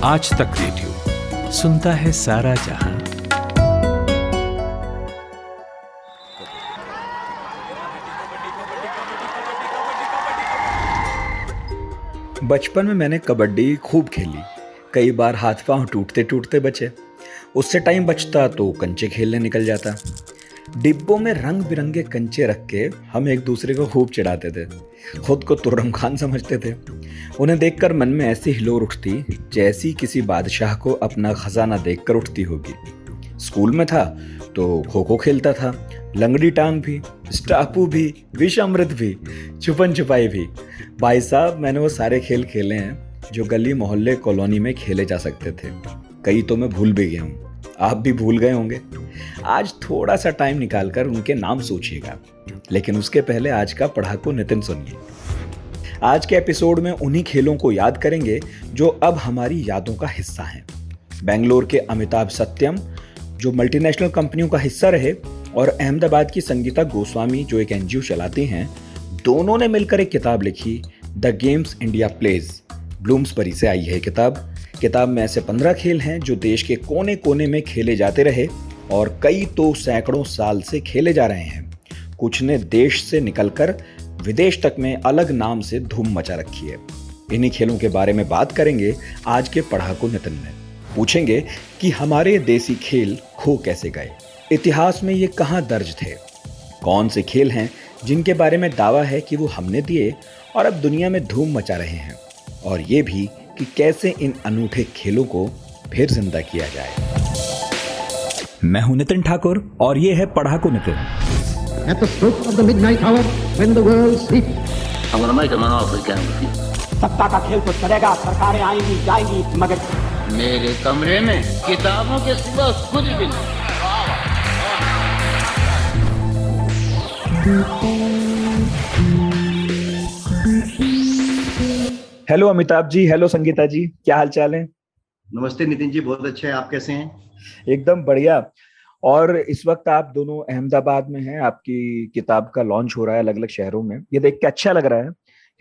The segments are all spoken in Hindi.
आज तक रेडियो सुनता है सारा जहां। बचपन में मैंने कबड्डी खूब खेली। कई बार हाथ पांव टूटते टूटते बचे। उससे टाइम बचता तो कंचे खेलने निकल जाता। डिब्बों में रंग बिरंगे कंचे रख के हम एक दूसरे को खूब चिढ़ाते थे। खुद को तुर्रम खान समझते थे। उन्हें देखकर मन में ऐसी हिलोर उठती जैसी किसी बादशाह को अपना खजाना देखकर उठती होगी। स्कूल में था तो खो खो खेलता था, लंगड़ी टांग भी, स्टापू भी, विष अमृत भी, छुपन छुपाई भी। भाई साहब, मैंने वो सारे खेल खेले हैं जो गली मोहल्ले कॉलोनी में खेले जा सकते थे। कई तो मैं भूल भी गया हूँ, आप भी भूल गए होंगे। आज थोड़ा सा टाइम निकालकर उनके नाम सोचिएगा, लेकिन उसके पहले आज का पढ़ाकू नितिन सुनिए। आज के एपिसोड में उन्हीं खेलों को याद करेंगे जो अब हमारी यादों का हिस्सा हैं। बेंगलोर के अमिताभ सत्यम जो मल्टीनेशनल कंपनियों का हिस्सा रहे, और अहमदाबाद की संगीता गोस्वामी जो एक एनजीओ चलाती हैं, दोनों ने मिलकर एक किताब लिखी, the games India plays. Bloomsbury से आई है किताब में ऐसे 15 खेल हैं जो देश के कोने कोने में खेले जाते रहे और कई तो सैकड़ों साल से खेले जा रहे हैं। कुछ ने देश से निकलकर विदेश तक में अलग नाम से धूम मचा रखी है। इन्हीं खेलों के बारे में बात करेंगे आज के पढ़ाकू नितिन में। पूछेंगे कि हमारे देसी खेल खो कैसे गए, इतिहास में ये कहाँ दर्ज थे, कौन से खेल हैं जिनके बारे में दावा है कि वो हमने दिए और अब दुनिया में धूम मचा रहे हैं, और ये भी कि कैसे इन अनूठे खेलों को फिर जिंदा किया जाए। मैं हूं नितिन ठाकुर और ये है पढ़ाकू Nitin. At the stroke of the midnight hour, when the world sleeps, I'm gonna make him an offer again with you. सत्ता का खेल तो चलेगा, सरकारें आएंगी जाएंगी, मगर मेरे कमरे में किताबों के सिवा कुछ भी नहीं। हेलो अमिताभ जी, हेलो संगीता जी, क्या हाल चाल है? नमस्ते नितिन जी, बहुत अच्छे हैं। आप कैसे हैं? एकदम बढ़िया। और इस वक्त आप दोनों अहमदाबाद में हैं, आपकी किताब का लॉन्च हो रहा है अलग अलग शहरों में। ये देख के अच्छा लग रहा है,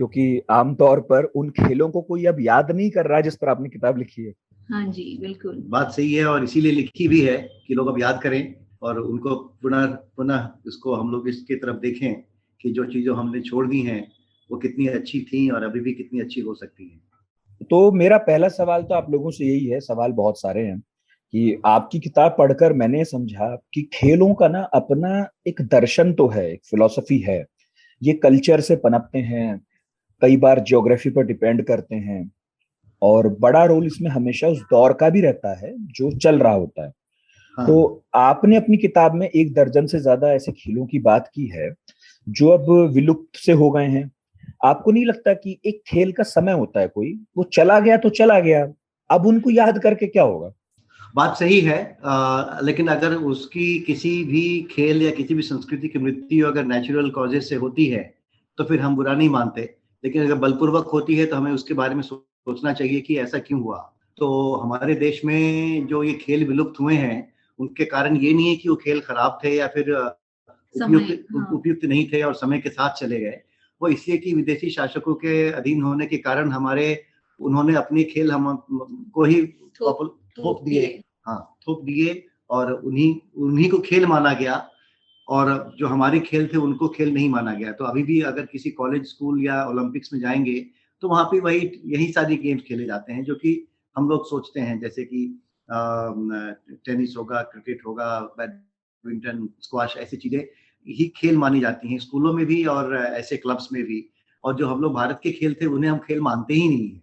क्योंकि आमतौर पर उन खेलों को कोई अब याद नहीं कर रहा जिस पर आपने किताब लिखी है। हाँ जी, बिल्कुल बात सही है, और इसीलिए लिखी भी है कि लोग अब याद करें और उनको पुनः पुनः इसको हम लोग इसकी तरफ देखें कि जो चीज़ें हमने छोड़ दी हैं वो कितनी अच्छी थी और अभी भी कितनी अच्छी हो सकती हैं। तो मेरा पहला सवाल तो आप लोगों से यही है, सवाल बहुत सारे हैं, कि आपकी किताब पढ़कर मैंने समझा कि खेलों का ना अपना एक दर्शन तो है, एक फिलॉसफी है। ये कल्चर से पनपते हैं, कई बार ज्योग्राफी पर डिपेंड करते हैं, और बड़ा रोल इसमें हमेशा उस दौर का भी रहता है जो चल रहा होता है। हाँ। तो आपने अपनी किताब में 1 दर्जन से ज्यादा ऐसे खेलों की बात की है जो अब विलुप्त से हो गए हैं। आपको नहीं लगता कि एक खेल का समय होता है, कोई वो चला गया तो चला गया, अब उनको याद करके क्या होगा? बात सही है, लेकिन अगर उसकी किसी भी खेल या किसी भी संस्कृति की मृत्यु अगर नेचुरल कॉजेज से होती है तो फिर हम बुरा नहीं मानते, लेकिन अगर बलपूर्वक होती है तो हमें उसके बारे में सोचना चाहिए कि ऐसा क्यों हुआ। तो हमारे देश में जो ये खेल विलुप्त हुए हैं उनके कारण ये नहीं है कि वो खेल खराब थे या फिर उपयुक्त नहीं थे और समय के साथ चले गए। वो इसलिए कि विदेशी शासकों के अधीन होने के कारण उन्होंने अपने खेल हम को ही थोप दिए। हाँ, थोप दिए और उन्हीं को खेल माना गया, और जो हमारे खेल थे उनको खेल नहीं माना गया। तो अभी भी अगर किसी कॉलेज, स्कूल या ओलंपिक्स में जाएंगे तो वहाँ पे यही सारी गेम्स खेले जाते हैं जो कि हम लोग सोचते हैं, जैसे कि टेनिस होगा, क्रिकेट होगा, बैडमिंटन, स्क्वाश, ऐसी चीजें ही खेल मानी जाती हैं स्कूलों में भी और ऐसे क्लब्स में भी। और जो हम लोग भारत के खेल थे उन्हें हम खेल मानते ही नहीं है।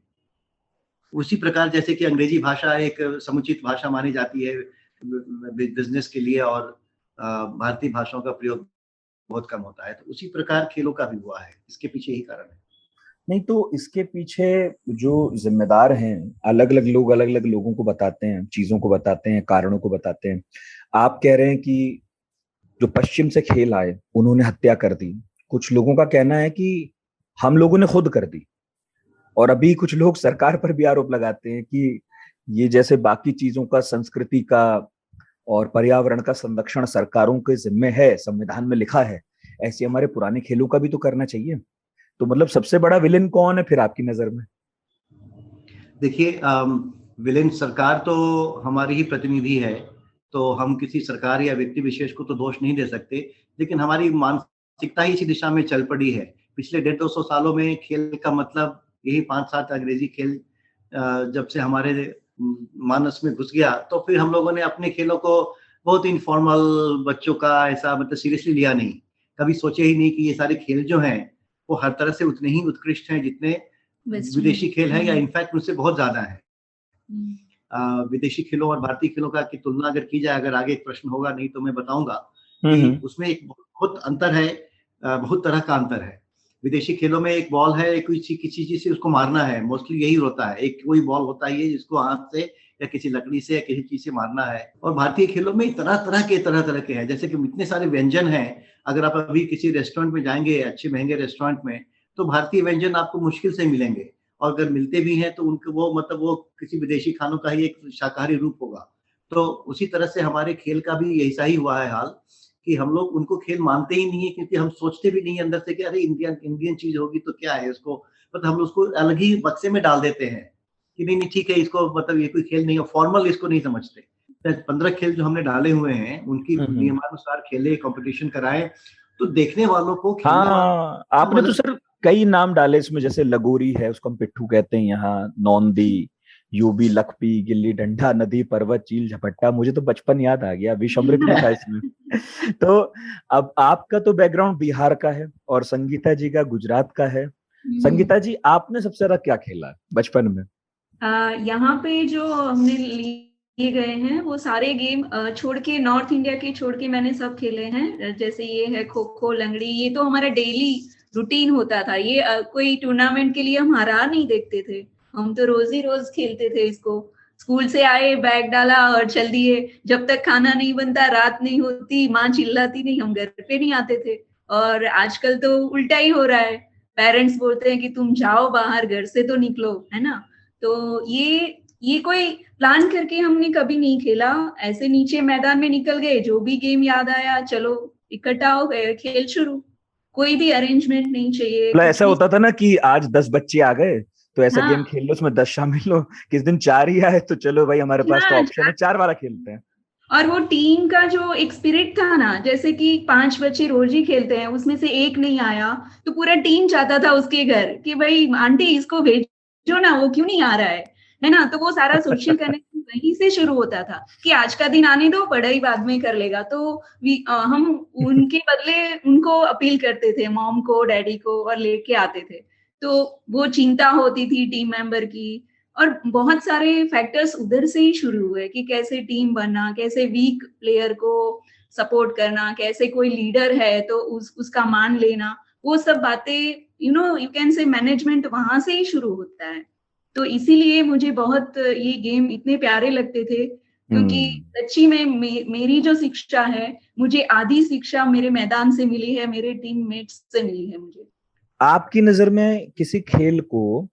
उसी प्रकार जैसे कि अंग्रेजी भाषा एक समुचित भाषा मानी जाती है बिजनेस के लिए, और भारतीय भाषाओं का प्रयोग बहुत कम होता है, तो उसी प्रकार खेलों का भी हुआ है। इसके पीछे यही कारण है। नहीं तो इसके पीछे जो जिम्मेदार हैं, अलग अलग लोग अलग अलग लोगों को बताते हैं, चीजों को बताते हैं, कारणों को बताते हैं। आप कह रहे हैं कि जो पश्चिम से खेल आए उन्होंने हत्या कर दी। कुछ लोगों का कहना है कि हम लोगों ने खुद कर दी, और अभी कुछ लोग सरकार पर भी आरोप लगाते हैं कि ये जैसे बाकी चीजों का, संस्कृति का और पर्यावरण का संरक्षण सरकारों के जिम्मे है, संविधान में लिखा है, ऐसे हमारे पुराने खेलों का भी तो करना चाहिए। तो मतलब सबसे बड़ा विलेन कौन है फिर आपकी नजर में? देखिए, विलेन सरकार तो हमारी ही प्रतिनिधि है, तो हम किसी सरकार या व्यक्ति विशेष को तो दोष नहीं दे सकते, लेकिन हमारी मानसिकता ही इसी दिशा में चल पड़ी है। पिछले 150-200 सालों में खेल का मतलब यही 5-7 अंग्रेजी खेल जब से हमारे मानस में घुस गया, तो फिर हम लोगों ने अपने खेलों को बहुत इनफॉर्मल, बच्चों का ऐसा मतलब सीरियसली लिया नहीं। कभी सोचे ही नहीं कि ये सारे खेल जो हैं वो हर तरह से उतने ही उत्कृष्ट हैं जितने विदेशी खेल हैं, या इनफैक्ट उनसे बहुत ज्यादा है। विदेशी खेलों और भारतीय खेलों का की तुलना अगर की जाए, अगर आगे एक प्रश्न होगा, नहीं तो मैं बताऊंगा कि उसमें एक बहुत अंतर है, बहुत तरह का अंतर है। विदेशी खेलों में एक बॉल है, किसी चीज से उसको मारना है, मोस्टली यही होता है। एक कोई बॉल होता है जिसको हाथ से या किसी लकड़ी से या किसी चीज से मारना है। और भारतीय खेलों में तरह तरह के हैं, जैसे कि इतने सारे व्यंजन हैं। अगर आप अभी किसी रेस्टोरेंट में जाएंगे, अच्छे महंगे रेस्टोरेंट में, तो भारतीय व्यंजन आपको मुश्किल से मिलेंगे, और अगर मिलते भी हैं तो उनके वो मतलब वो किसी विदेशी खानों का ही एक शाकाहारी रूप होगा। तो उसी तरह से हमारे खेल का भी ऐसा ही हुआ है हाल, कि हम लोग उनको खेल मानते ही नहीं है, क्योंकि हम सोचते भी नहीं है अंदर से कि अरे इंडियन चीज होगी तो क्या है उसको, मतलब हम उसको अलग ही बक्से में डाल देते हैं कि नहीं ठीक है, इसको मतलब ये कोई खेल नहीं है, फॉर्मल इसको नहीं समझते। 15 खेल जो हमने डाले हुए हैं उनकी नियमानुसार खेले, कंपटीशन कराए, तो देखने वालों को हाँ, आपने तो सर कई नाम डाले इसमें, जैसे लगोरी है, उसको हम पिट्ठू कहते हैं यहाँ, नौंदी, यूबी, लखपी, गिल्ली डंडा, नदी, पर्वत, चील, झपट्टा। मुझे तो बचपन याद आ गया, विषमृत भी था इसमें। तो अब आपका तो बैकग्राउंड बिहार का है और संगीता जी का गुजरात का है। संगीता जी, आपने सबसे ज्यादा क्या खेला बचपन में? यहाँ पे जो हमने लिए गए हैं वो सारे गेम छोड़ के, नॉर्थ इंडिया के छोड़ के मैंने सब खेले हैं। जैसे ये है खो खो, लंगड़ी, ये तो हमारा डेली रूटीन होता था। ये कोई टूर्नामेंट के लिए हम हारा नहीं देखते थे, हम तो रोज ही रोज खेलते थे इसको। स्कूल से आए, बैग डाला और चल दिए। जब तक खाना नहीं बनता, रात नहीं होती, माँ चिल्लाती नहीं, हम घर पे नहीं आते थे। और आजकल तो उल्टा ही हो रहा है, पेरेंट्स बोलते हैं कि तुम जाओ बाहर, घर से तो निकलो, है ना। तो ये कोई प्लान करके हमने कभी नहीं खेला, ऐसे नीचे मैदान में निकल गए, जो भी गेम याद आया चलो इकट्ठा हो गए, खेल शुरू। कोई भी अरेंजमेंट नहीं चाहिए। मतलब ऐसा होता था ना कि आज 10 बच्चे आ गए तो ऐसा गेम खेल लो, उसमें 10 शामिल हो। किस दिन 4 ही आए तो चलो भाई, हमारे पास तो ऑप्शन है, 4 वाला खेलते हैं। और वो टीम का जो एक स्पिरिट था ना, जैसे कि 5 बच्चे रोज ही खेलते हैं, उसमें से एक नहीं आया तो पूरा टीम चाहता था उसके घर कि भाई आंटी इसको भेजो ना, वो क्यों नहीं आ रहा है ना। तो वो सारा सोशल कनेक्शन वहीं से शुरू होता था कि आज का दिन आने दो, पढ़ाई बाद में कर लेगा। तो हम उनके बदले उनको अपील करते थे, मॉम को, डैडी को, और लेके आते थे। तो वो चिंता होती थी टीम मेंबर की, और बहुत सारे फैक्टर्स उधर से ही शुरू हुए कि कैसे टीम बनना, कैसे वीक प्लेयर को सपोर्ट करना, कैसे कोई लीडर है तो उसका मान लेना। वो सब बातें यू कैन से मैनेजमेंट वहां से ही शुरू होता है। तो इसीलिए मुझे बहुत ये गेम इतने प्यारे लगते थे, क्योंकि सच्ची में मेरी जो शिक्षा है, मुझे आधी शिक्षा मेरे मैदान से मिली है, मेरे टीममेट्स से मिली है मुझे। आपकी नजर में किसी खेल को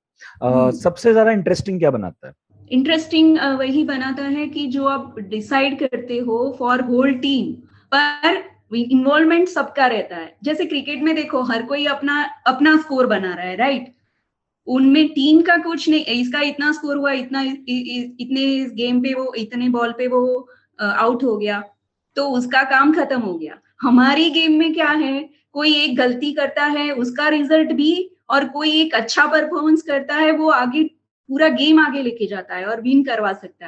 सबसे ज्यादा इंटरेस्टिंग क्या बनाता है? इंटरेस्टिंग वही बनाता है कि जो आप डिसाइड करते हो फॉर होल टीम, पर इन्वॉल्वमेंट सबका रहता है। जैसे क्रिकेट में देखो, हर कोई अपना अपना स्कोर बना रहा है, राइट। उनमें टीम का कुछ नहीं, इसका इतना स्कोर हुआ, इतने गेम पे वो, इतने बॉल पे वो आउट हो गया, तो उसका काम खत्म हो गया। हमारी गेम में क्या है, कोई एक गलती करता है, उसका रिजल्ट भी, और कोई एक अच्छा परफॉर्मेंस करता है, वो आगे पूरा गेम आगे लेके जाता है और विन करवा सकता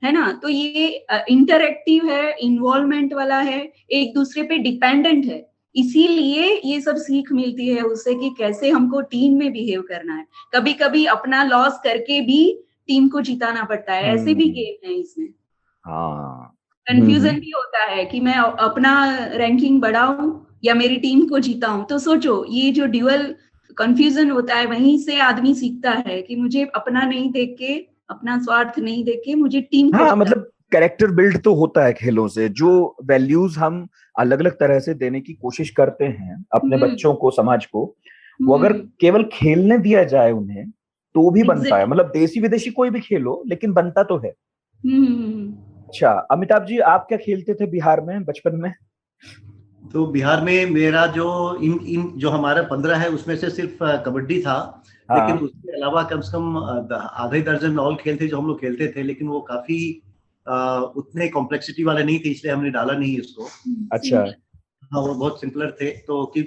है ना। तो ये इंटरएक्टिव है, इन्वॉल्वमेंट वाला है, एक दूसरे पे डिपेंडेंट है। इसीलिए ये सब सीख मिलती है उससे कि कैसे हमको टीम में बिहेव करना है। कभी कभी अपना लॉस करके भी टीम को जिताना पड़ता है, ऐसे भी गेम है इसमें। कंफ्यूजन भी होता है कि मैं अपना रैंकिंग बढ़ाऊं या मेरी टीम को जिताऊं। तो सोचो, ये जो ड्यूअल कंफ्यूजन होता है, वहीं से आदमी सीखता है कि मुझे अपना नहीं देख के, अपना स्वार्थ नहीं देख के, मुझे टीम को मतलब कैरेक्टर बिल्ड तो होता है खेलों से। जो वैल्यूज हम अलग अलग तरह से देने की कोशिश करते हैं अपने बच्चों को, समाज को, वो अगर केवल खेलने दिया जाए उन्हें तो भी बनता है। मतलब देसी विदेशी कोई भी खेलो, लेकिन बनता तो है। अच्छा, अमिताभ जी, आप क्या खेलते थे बिहार में बचपन में? तो बिहार में मेरा जो इन जो हमारा 15 है उसमें से सिर्फ कबड्डी था, लेकिन हाँ। उसके अलावा कम से कम आधे दर्जन और खेल थे जो हम लोग खेलते थे, लेकिन वो काफी उतने कॉम्प्लेक्सिटी वाले नहीं थे, इसलिए हमने डाला नहीं उसको। अच्छा। हाँ, वो बहुत सिंपलर थे। तो कि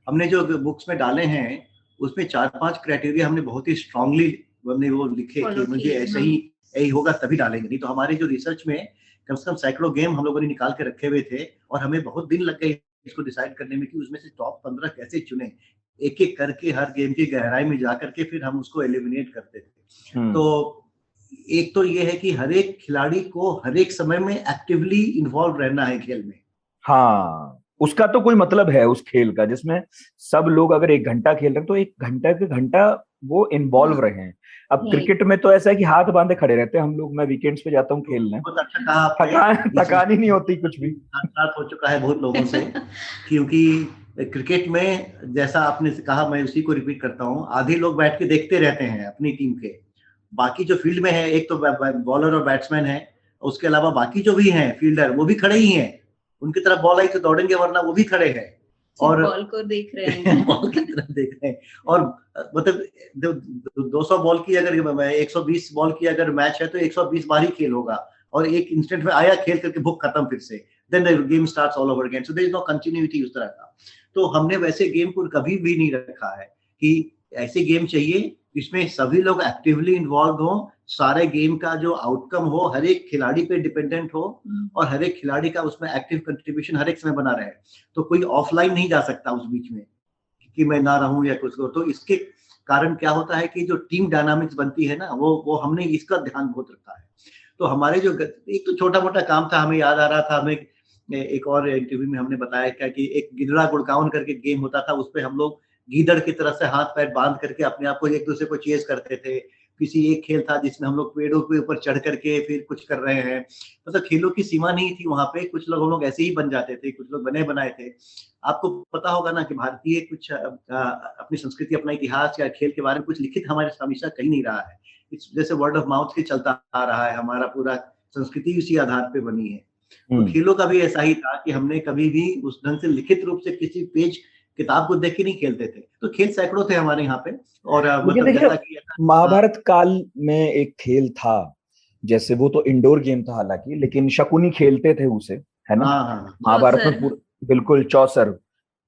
हमने जो बुक्स में डाले हैं उसमें 4-5 क्राइटेरिया हमने बहुत ही स्ट्रांगली हमने वो लिखे कि मुझे ऐसे ही यही होगा तभी डालेंगे, नहीं तो हमारे जो रिसर्च में कम से कम सैकड़ों गेम हम लोगों ने निकाल के रखे हुए थे और हमें बहुत दिन लग गए इसको डिसाइड करने में कि उसमें से टॉप 15 कैसे चुने, एक एक करके हर गेम की गहराई में जा करके फिर हम उसको एलिमिनेट करते थे। तो एक तो ये है कि हर एक खिलाड़ी को हर एक समय में एक्टिवली इन्वॉल्व रहना है खेल में। हाँ, उसका तो कोई मतलब है उस खेल का जिसमें सब लोग अगर 1 घंटा खेल रहे हैं तो 1 घंटा के घंटा वो इन्वॉल्व रहे हैं। अब क्रिकेट में तो ऐसा है कि हाथ बांधे खड़े रहते हैं हम लोग, मैं वीकेंड्स पे जाता हूँ खेलने, बहुत अच्छा कहा आपने, थकान ही नहीं होती कुछ भी। साथ हो चुका है बहुत लोगों से क्योंकि क्रिकेट में जैसा आपने कहा, मैं उसी को रिपीट करता हूँ, आधे लोग बैठ के देखते रहते हैं अपनी टीम के, बाकी जो फील्ड में है एक तो बॉलर और बैट्समैन है, उसके अलावा बाकी जो भी हैं फील्डर वो भी खड़े ही हैं, उनकी तरफ बॉल आई तो दौड़ेंगे वरना वो भी खड़े हैं और बॉल को देख रहे हैं बॉल की तरफ देख रहे हैं। और मतलब 200 बॉल की अगर 120 बॉल की अगर मैच है तो 120 बार ही खेल होगा और एक इंस्टेंट में आया खेल करके बुक खत्म, फिर से then the game starts all over again, so there is no continuity उस तरह का। तो हमने वैसे गेम को कभी भी नहीं रखा है कि ऐसे गेम चाहिए जिसमें सभी लोग एक्टिवली इन्वॉल्व हो, सारे गेम का जो आउटकम हो हर एक खिलाड़ी पे डिपेंडेंट हो और हर एक खिलाड़ी का उसमें एक्टिव कंट्रीब्यूशन हर एक समय बना रहे। तो कोई ऑफलाइन नहीं जा सकता उस बीच में कि मैं ना रहूं या कुछ को। तो इसके कारण क्या होता है कि जो टीम डायनामिक्स बनती है ना, वो हमने इसका ध्यान बहुत रखा है। तो हमारे जो एक तो छोटा मोटा काम था, हमें याद आ रहा था, हमें एक और इंटरव्यू में हमने बताया क्या कि एक गिदड़ा गुड़काउन करके गेम होता था, उसपे हम लोग गीदड़ की तरह से हाथ पैर बांध करके अपने आप को एक दूसरे को चेस करते थे। किसी एक खेल था जिसमें हम लोग पेड़ों के ऊपर चढ़ करके फिर कुछ कर रहे हैं, मतलब खेलों की सीमा नहीं थी वहां पे, कुछ लोग हम लोग ऐसे ही बन जाते थे, कुछ लोग बने बनाए थे। आपको पता होगा ना कि भारतीय कुछ अपनी संस्कृति, अपना इतिहास या खेल के बारे में कुछ लिखित हमारे हमेशा कहीं नहीं रहा है, जैसे वर्ड ऑफ माउथ के चलता आ रहा है, हमारा पूरा संस्कृति उसी आधार पे बनी है। तो खेलों का भी ऐसा ही था कि हमने कभी भी उस ढंग से लिखित रूप से किसी पेज किताब को देख के नहीं खेलते थे। तो खेल सैकड़ों थे हमारे यहाँ पे। और मतलब जैसा कि महाभारत काल में एक खेल था, जैसे वो तो इंडोर गेम था हालांकि, लेकिन शकुनी खेलते थे उसे, है ना? महाभारत में बिल्कुल चौसर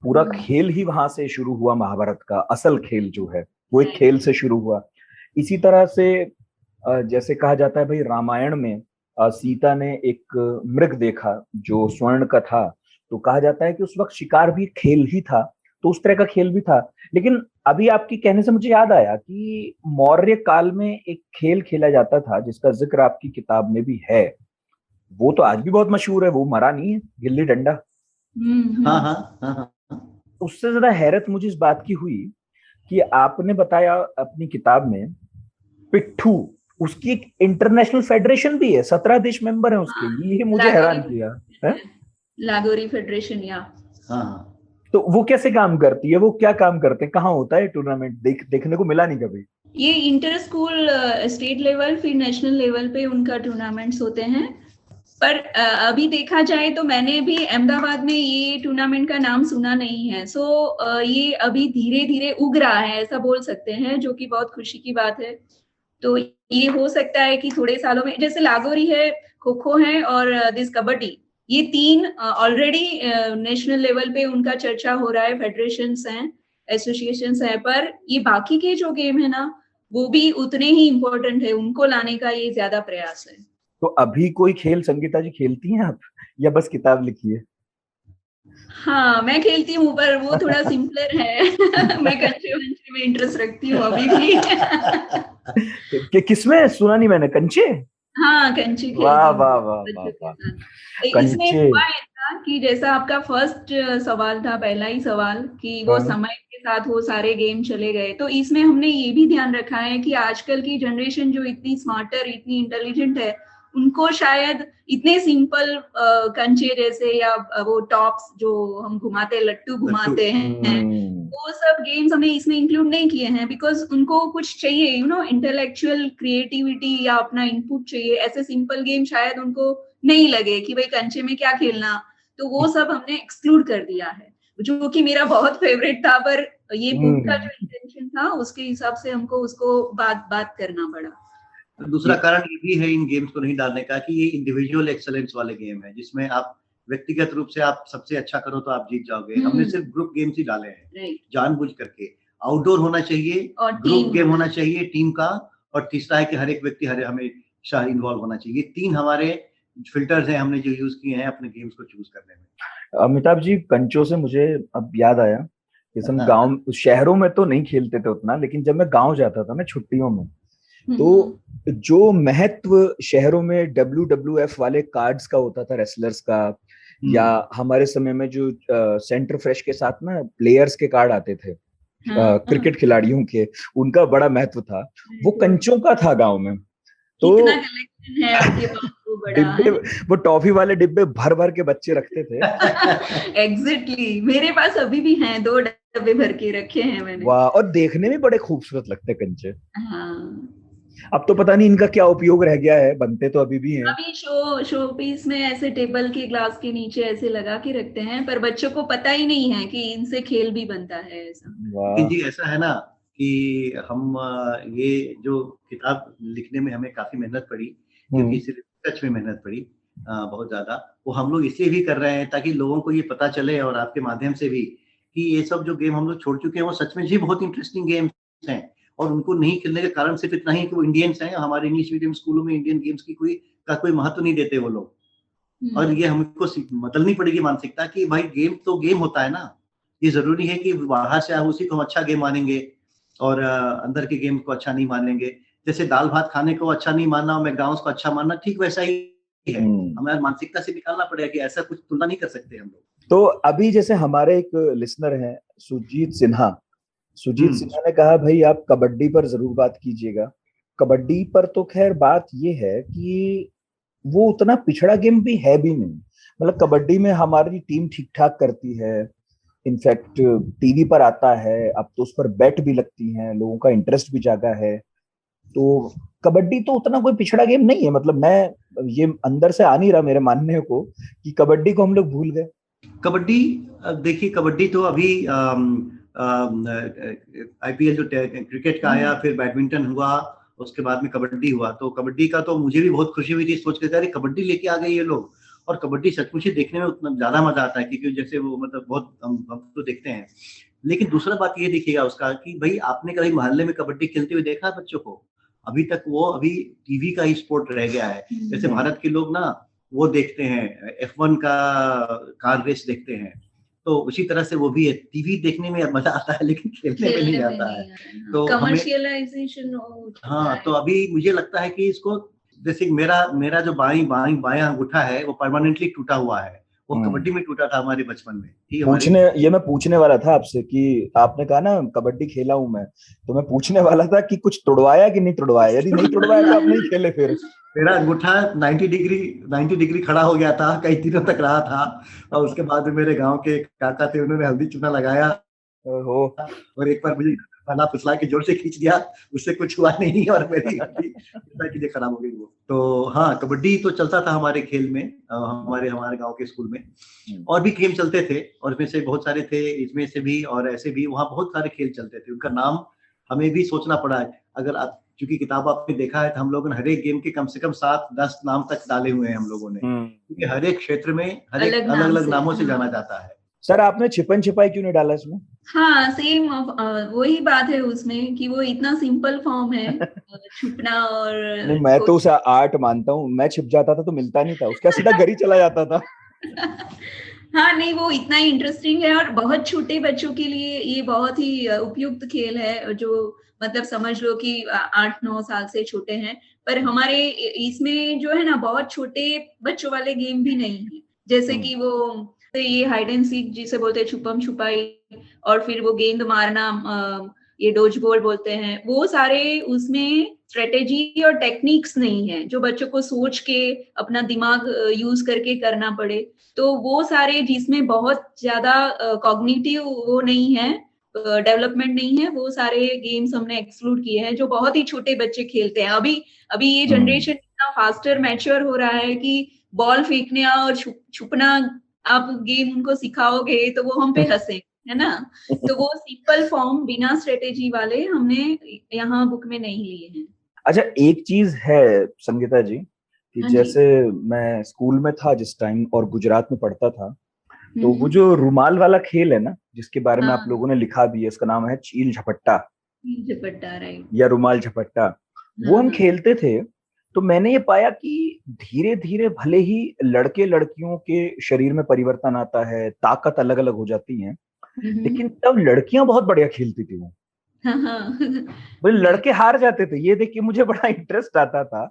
पूरा खेल ही वहां से शुरू हुआ। महाभारत का असल खेल जो है वो एक खेल से शुरू हुआ। इसी तरह से जैसे कहा जाता है भाई, रामायण में सीता ने एक मृग देखा जो स्वर्ण का था, तो कहा जाता है कि उस वक्त शिकार भी खेल ही था, तो उस तरह का खेल भी था। लेकिन अभी आपकी कहने से मुझे याद आया कि मौर्य काल में एक खेल खेला जाता था जिसका जिक्र आपकी किताब में भी है, वो तो आज भी बहुत मशहूर है, वो मरा नहीं है, गिल्ली डंडा। हाँ। उससे ज्यादा हैरत मुझे इस बात की हुई कि आपने बताया अपनी किताब में पिट्ठू, उसकी एक इंटरनेशनल फेडरेशन भी है, 17 देश मेंबर है उसके। ये मुझे हैरान किया है। लागोरी फेडरेशन, या हाँ। तो वो कैसे काम करती है, वो क्या काम करते हैं, कहाँ होता है टूर्नामेंट? देखने को मिला नहीं कभी। ये इंटर स्कूल स्टेट लेवल फिर नेशनल लेवल पे उनका टूर्नामेंट्स होते हैं। पर अभी देखा जाए तो मैंने भी अहमदाबाद में ये टूर्नामेंट का नाम सुना नहीं है। सो ये अभी धीरे धीरे उग रहा है, ऐसा बोल सकते हैं, जो कि बहुत खुशी की बात है। तो ये हो सकता है कि थोड़े सालों में, जैसे लागोरी है, खो खो है और दिस कबड्डी, ये 3 ऑलरेडी नेशनल लेवल पे उनका चर्चा हो रहा है, फेडरेशंस हैं, एसोसिएशंस हैं, पर ये बाकी के जो गेम है ना वो भी उतने ही इम्पोर्टेंट है, उनको लाने का ये ज्यादा प्रयास है। तो अभी कोई खेल संगीता जी खेलती हैं आप, या बस किताब लिखी है? हाँ, मैं खेलती हूँ, पर वो थोड़ा सिंपलर है। मैं कंचे वंचे में इंटरेस्ट रखती हूँ अभी भी। किसमें? सुना नहीं मैंने। कंचे? हाँ, कंचे खेलती हूँ। वाह वाह वाह वाह। इसमें हुआ ऐसा कि जैसा आपका फर्स्ट सवाल था, पहला ही सवाल, कि वो समय के साथ वो सारे गेम चले गए, तो इसमें हमने ये भी ध्यान रखा है कि आजकल की जनरेशन जो इतनी स्मार्टर, इतनी इंटेलिजेंट है, उनको शायद इतने सिंपल कंचे जैसे या वो टॉप्स जो हम घुमाते, लट्टू घुमाते हैं, वो सब गेम्स हमने इसमें इंक्लूड नहीं किए हैं, बिकॉज उनको कुछ चाहिए, इंटेलेक्चुअल क्रिएटिविटी या अपना इनपुट चाहिए। ऐसे सिंपल गेम शायद उनको नहीं लगे कि भाई कंचे में क्या खेलना, तो वो सब हमने एक्सक्लूड कर दिया है, जो कि मेरा बहुत फेवरेट था, पर ये बुक का जो इंटेंशन था उसके हिसाब से हमको उसको बात करना पड़ा। तो दूसरा कारण ये भी है इन गेम्स को नहीं डालने का कि ये इंडिविजुअल एक्सेलेंस वाले गेम है, जिसमें आप व्यक्तिगत रूप से आप सबसे अच्छा करो तो आप जीत जाओगे। हमने सिर्फ ग्रुप गेम्स ही डाले हैं जानबूझ करके। आउटडोर होना चाहिए, ग्रुप गेम होना चाहिए टीम का, और तीसरा है कि हर एक व्यक्ति हमेशा इन्वॉल्व होना चाहिए। 3 हमारे फिल्टर्स हैं हमने जो यूज किए हैं अपने गेम्स को चूज करने में। अमिताभ जी, कंचों से मुझे अब याद आया कि हम गांव शहरों में तो नहीं खेलते थे उतना, लेकिन जब मैं गांव जाता था ना छुट्टियों में, तो जो महत्व शहरों में WWF वाले कार्ड्स का होता था, रेसलर्स का, या हमारे समय में जो सेंटर फ्रेश के साथ ना प्लेयर्स के कार्ड आते थे, क्रिकेट खिलाड़ियों के, उनका बड़ा महत्व था। वो कंचों का था गांव में। तो कलेक्शन है आपके पास, वो बड़ा डिब्बे, वो टॉफी वाले डिब्बे भर भर के बच्चे रखते थे। एग्जैक्टली मेरे पास अभी भी हैं, 2 डब्बे भर के रखे हैं मैंने। वाह, और देखने में बड़े खूबसूरत लगते कंचे। हाँ, अब तो पता नहीं इनका क्या उपयोग रह गया है, बनते तो अभी भी हैं। अभी शो पीस में ऐसे टेबल के ग्लास के नीचे ऐसे लगा के रखते हैं, पर बच्चों को पता ही नहीं है कि इनसे खेल भी बनता है ऐसा। लेकिन जी ऐसा है ना कि हम ये जो किताब लिखने में हमें काफी मेहनत पड़ी, क्योंकि इस रिसर्च में मेहनत पड़ी बहुत ज्यादा। वो हम लोग इसलिए भी कर रहे हैं ताकि लोगों को ये पता चले, और आपके माध्यम से भी, कि ये सब जो गेम हम लोग छोड़ चुके हैं वो सच में जी बहुत इंटरेस्टिंग गेम्स हैं। और उनको नहीं खेलने का कारण सिर्फ इतना ही कि वो इंडियंस हैं। हमारे इंग्लिश मीडियम स्कूलों में इंडियन गेम्स की कोई महत्व नहीं देते वो लोग। और ये हमको बदलनी पड़ेगी मानसिकता कि भाई गेम तो गेम होता है ना। ये जरूरी है कि बाहर से उसी को हम अच्छा गेम मानेंगे और अंदर के गेम को अच्छा नहीं मानेंगे। जैसे दाल भात खाने को अच्छा नहीं मानना और मैकडॉनल्ड्स को अच्छा मानना, ठीक वैसा ही है। हमें मानसिकता से निकालना पड़ेगा कि ऐसा कुछ तुलना नहीं कर सकते हम लोग। तो अभी जैसे हमारे एक लिसनर हैं सुजीत सिन्हा ने कहा भाई आप कबड्डी पर जरूर बात कीजिएगा। कबड्डी पर तो खैर बात ये है कि वो उतना पिछड़ा गेम भी है भी नहीं। मतलब कबड्डी में हमारी टीम ठीक ठाक करती है, इनफैक्ट टीवी पर आता है, अब तो उस पर बेट भी लगती हैं, लोगों का इंटरेस्ट भी जागा है। तो कबड्डी तो उतना कोई पिछड़ा गेम नहीं है। मतलब मैं ये अंदर से आ नहीं रहा मेरे मानने को कि कबड्डी को हम लोग भूल गए। कबड्डी, देखिए कबड्डी तो अभी IPL जो क्रिकेट का आया, फिर बैडमिंटन हुआ, उसके बाद में कबड्डी हुआ। तो कबड्डी का तो मुझे भी बहुत खुशी हुई थी सोच के, अरे कबड्डी लेके आ गए ये लोग। और कबड्डी सचमुच ही देखने में उतना ज्यादा मजा आता है, क्योंकि जैसे वो मतलब बहुत हम तो देखते हैं। लेकिन दूसरा बात ये देखिएगा उसका कि भाई आपने कभी मोहल्ले में कबड्डी खेलते हुए देखा बच्चों को? अभी तक वो अभी टीवी का ही स्पोर्ट रह गया है। जैसे भारत के लोग ना वो देखते हैं, F1 का कार रेस देखते हैं, तो उसी तरह से वो भी है। टीवी देखने में मजा आता है लेकिन खेलने में नहीं आता है। तो कमर्शियलाइजेशन। हाँ, तो अभी मुझे लगता है कि इसको, जैसे मेरा जो बायां अंगूठा है वो परमानेंटली टूटा हुआ है। वो कबड्डी में टूटा था हमारे बचपन में। मैं पूछने वाला था आपसे कि आपने कहा ना कबड्डी खेला हूं मैं, तो मैं पूछने वाला था कि कुछ तुड़वाया कि नहीं तुड़वाया। यदि नहीं तुड़वाया तो आप नहीं खेले फिर? मेरा अंगूठा 90 डिग्री खड़ा हो गया था, कई दिनों तक रहा था। और उसके बाद मेरे गांव के काका थे, उन्होंने हल्दी चूना लगाया और एक बार मुझे खाना फुसला के जोर से खींच दिया, उससे कुछ हुआ नहीं और मेरी हड्डी खराब हो गई वो। तो हाँ, कबड्डी तो चलता था हमारे खेल में, हमारे गांव के स्कूल में। और भी गेम चलते थे, और इसमें से बहुत सारे थे, इसमें से भी और ऐसे भी वहाँ बहुत सारे खेल चलते थे। उनका नाम हमें भी सोचना पड़ा है। अगर आप चूंकि किताब आपने देखा है तो हम लोगों ने हर एक गेम के कम से कम 7-10 नाम तक डाले हुए हैं हम लोगों ने, क्योंकि हर एक क्षेत्र में अलग अलग नामों से जाना जाता है। सर आपने छिपन छिपाई क्यों नहीं डाला इसमें? हाँ, सेम वही बात है उसमें कि वो इतना सिंपल फॉर्म है छुपना। और नहीं, मैं तो उसे आर्ट मानता हूँ। मैं छिप जाता था तो मिलता नहीं था, उसका सीधा घर ही चला जाता था। हाँ नहीं, वो इतना ही इंटरेस्टिंग है और बहुत छोटे बच्चों के लिए ये बहुत ही उपयुक्त खेल है, जो मतलब समझ लो कि 8-9 साल से छोटे हैं। पर हमारे इसमें जो है ना बहुत छोटे बच्चों वाले गेम भी नहीं है, जैसे कि वो ये हाइड एंड सीक जिसे बोलते हैं, छुपम छुपाई, और फिर वो गेंद मारना, ये डोज बॉल बोलते हैं। वो सारे उसमें स्ट्रेटेजी और टेक्निक्स नहीं है जो बच्चों को सोच के अपना दिमाग यूज करके करना पड़े। तो वो सारे जिसमें बहुत ज्यादा कॉग्निटिव वो नहीं है, डेवलपमेंट नहीं है, वो सारे गेम्स हमने एक्सक्लूड किए हैं जो बहुत ही छोटे बच्चे खेलते हैं। अभी ये जनरेशन इतना फास्टर मैच्योर हो रहा है कि बॉल फेंकना और छुपना आप गेम उनको सिखाओगे तो वो हम पे हंसे। है ना। तो वो सिंपल फॉर्म बिना स्ट्रेटेजी वाले हमने यहाँ बुक में नहीं लिए हैं। अच्छा, एक चीज है संगीता जी कि हाँ जी। जैसे मैं स्कूल में था जिस टाइम और गुजरात में पढ़ता था, तो वो हम्म, जो रुमाल वाला खेल है ना, जिसके बारे में आप हाँ, लोगों ने लिखा भी है, उसका नाम है चील झपट्टा झपट्टा, राइट। या रुमाल झपट्टा। वो हाँ हम हाँ खेलते थे। तो मैंने ये पाया कि धीरे धीरे भले ही लड़के लड़कियों के शरीर में परिवर्तन आता है, ताकत अलग अलग हो जाती है, हम्म, लेकिन तब लड़कियां बहुत बढ़िया खेलती थी वो। हाँ हाँ बोले लड़के हार जाते थे, ये देख के मुझे बड़ा इंटरेस्ट आता था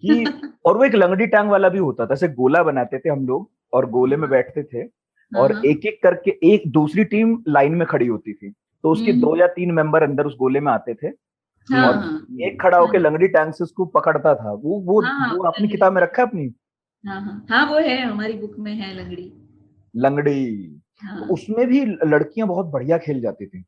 कि। और वो एक लंगड़ी टांग वाला भी होता था, ऐसे गोला बनाते थे हम लोग और गोले में बैठते थे, हाँ और हाँ एक एक करके एक दूसरी टीम लाइन में खड़ी होती थी, तो उसके 2 या 3 मेंबर अंदर उस गोले में आते थे, हाँ और हाँ एक खड़ा होकर लंगड़ी टांग से उसको पकड़ता था। हाँ हाँ, वो अपनी लंगड़ी। किताब में रखा है अपनी हाँ हाँ हाँ, वो है हमारी बुक में है लंगड़ी। लंगड़ी। तो हाँ उसमें भी लड़कियां बहुत बढ़िया खेल जाती थी।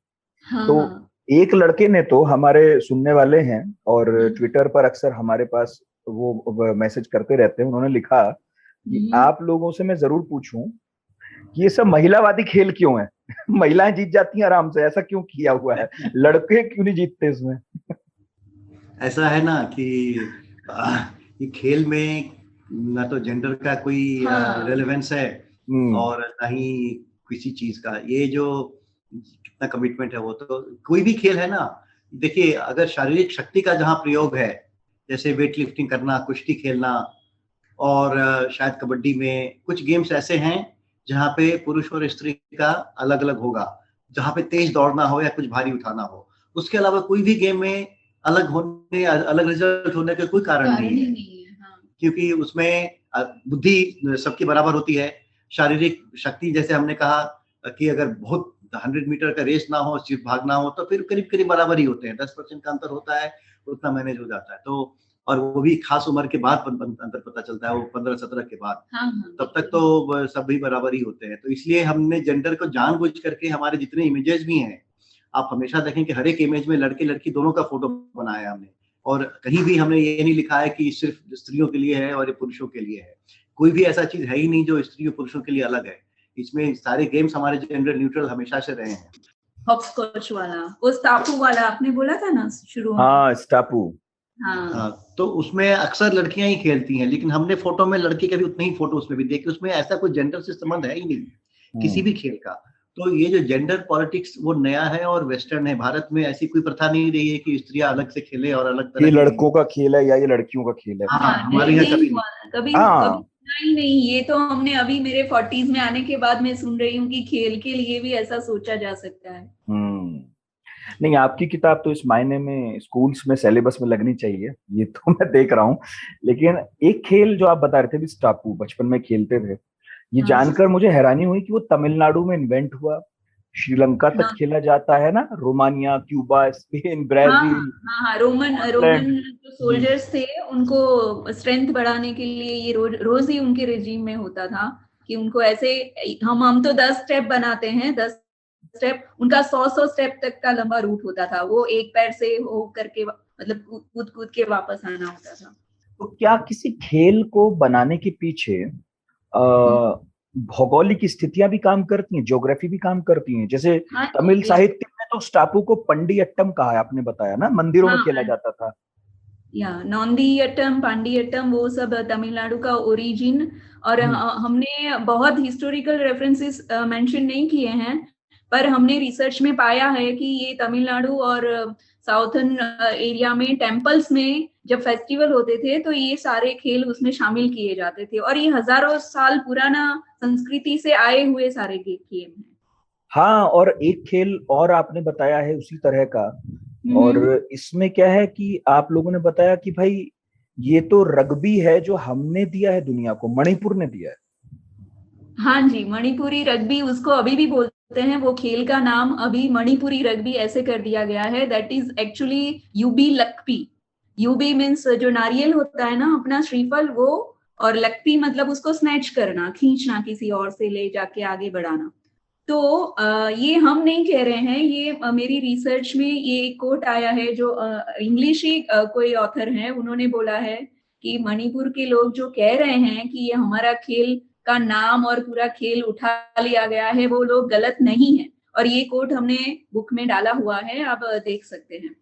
हाँ तो हाँ एक लड़के ने तो, हमारे सुनने वाले हैं और हाँ, ट्विटर पर अक्सर हमारे पास वो मैसेज करते रहते हैं, उन्होंने लिखा कि हम्म। आप लोगों से मैं जरूर पूछूं कि ये सब महिलावादी खेल क्यों है। महिलाएं जीत जाती हैं आराम से, ऐसा क्यों किया हुआ है, लड़के क्यों नहीं जीतते इसमें। ऐसा है ना कि ये खेल में ना तो जेंडर का कोई हाँ रेलेवेंस है हम्म। और ना ही किसी चीज का। ये जो कितना कमिटमेंट है, वो तो कोई भी खेल है ना। देखिए, अगर शारीरिक शक्ति का जहाँ प्रयोग है, जैसे वेट लिफ्टिंग करना, कुश्ती खेलना, और शायद कबड्डी में कुछ गेम्स ऐसे हैं जहाँ पे पुरुष और स्त्री का अलग अलग होगा, जहाँ पे तेज दौड़ना हो या कुछ भारी उठाना हो। उसके अलावा कोई भी गेम में अलग रिजल्ट होने का कोई कारण कारण नहीं ही है, नहीं है। हाँ क्योंकि उसमें बुद्धि सबकी बराबर होती है। शारीरिक शक्ति, जैसे हमने कहा कि अगर बहुत 100 मीटर का रेस ना हो, सिर्फ भागना हो, तो फिर करीब करीब बराबर ही होते हैं। 10% का अंतर होता है, उतना मैनेज हो जाता है। तो और वो भी खास उम्र के बाद अंतर पता चलता है, वो 15-17 के बाद। हाँ हाँ, तब तक बिल्कुल। तो सभी बराबर ही होते हैं। तो इसलिए हमने जेंडर को जानबूझ करके, हमारे जितने इमेजेस भी हैं, आप हमेशा देखें कि हर एक इमेज में लड़के लड़की दोनों का फोटो बनाया है हमने, और कहीं भी हमने ये नहीं लिखा है कि सिर्फ स्त्रियों के लिए है और ये पुरुषों के लिए है। कोई भी ऐसा चीज है ही नहीं जो स्त्री और पुरुषों के लिए अलग है। इसमें सारे गेम्स हमारे जेंडर न्यूट्रल हमेशा से रहे हैं। हॉपस्कॉच वाला, वो टापू वाला आपने बोला था ना शुरू में। हाँ, स्टापू। हाँ तो उसमें अक्सर लड़कियां ही खेलती हैं, लेकिन हमने फोटो में लड़के के भी उतने ही फोटो उसमें भी देखे। उसमें ऐसा कोई जेंडर से संबंध है ही नहीं किसी भी खेल का। तो ये जो जेंडर पॉलिटिक्स वो नया है और वेस्टर्न है। भारत में ऐसी कोई प्रथा नहीं रही है कि स्त्रियां अलग से खेले और अलग तरह ये के लड़कों का खेल है या ये लड़कियों का खेल है। हाँ, हाँ, हमारे यहाँ नहीं कभी हुआ नहीं। ना, कभी हाँ। कभी सुना ही नहीं। ये तो हमने अभी मेरे 40s में आने के बाद मैं सुन रही हूँ कि खेल के लिए भी ऐसा सोचा जा सकता है। नहीं, आपकी किताब तो इस मायने में स्कूल्स में सिलेबस में लगनी चाहिए, ये तो मैं देख रहा हूँ। लेकिन एक खेल जो आप बता रहे थे भी, स्टापू, बचपन में खेलते थे, ये हाँ जानकर मुझे हैरानी हुई कि वो तमिलनाडु में इन्वेंट हुआ, श्रीलंका तक हाँ खेला जाता है ना, रोमानिया, क्यूबा, स्पेन, हाँ ब्राजील, हाँ हाँ, रोमन स्कॉटलैंड। जो सोल्जर्स थे उनको स्ट्रेंथ बढ़ाने के लिए ये रोज ही उनके रेजिम में होता था कि उनको ऐसे, हम तो 10 स्टेप बनाते हैं, 10 स्टेप, उनका 100 स्टेप तक का लंबा रूट होता था। वो एक पैर से हो करके, मतलब कूद कूद के वापस आना होता था। तो क्या किसी खेल को बनाने के पीछे भौगोलिक स्थितियां भी काम करती हैं, ज्योग्राफी भी काम करती हैं? जैसे हाँ तमिल जी, साहित्य में तो स्टापू को पंडियट्टम कहा है, आपने बताया ना, मंदिरों में खेला हाँ, जाता था। या नौंदीयट्टम, पांडियट्टम, वो सब तमिलनाडु का ओरिजिन। और हमने बहुत हिस्टोरिकल रेफरेंसेस मेंशन नहीं किए हैं, पर हमने रिसर्च में पाया है कि ये तमिलनाडु और साउथर्न एरिया में टेम्पल्स में जब फेस्टिवल होते थे तो ये सारे खेल उसमें शामिल किए जाते थे, और ये हजारों साल पुराना संस्कृति से आए हुए सारे गेम हैं। हाँ, और एक खेल और आपने बताया है उसी तरह का, और इसमें क्या है कि आप लोगों ने बताया कि भाई ये तो रग्बी है जो हमने दिया है दुनिया को, मणिपुर ने दिया है। हाँ जी, मणिपुरी रग्बी उसको अभी भी बोलते हैं। वो खेल का नाम अभी मणिपुरी रग्बी ऐसे कर दिया गया है। दैट इज एक्चुअली यूबी लक्पी। यूबी मीन्स जो नारियल होता है ना, अपना श्रीफल, वो, और लक्पी मतलब उसको स्नैच करना, खींचना, किसी और से ले जाके आगे बढ़ाना। तो ये हम नहीं कह रहे हैं, ये मेरी रिसर्च में ये एक कोट आया है जो इंग्लिश ही कोई ऑथर है, उन्होंने बोला है कि मणिपुर के लोग जो कह रहे हैं कि ये हमारा खेल का नाम और पूरा खेल उठा लिया गया है, वो लोग गलत नहीं है। और ये कोट हमने बुक में डाला हुआ है, आप देख सकते हैं।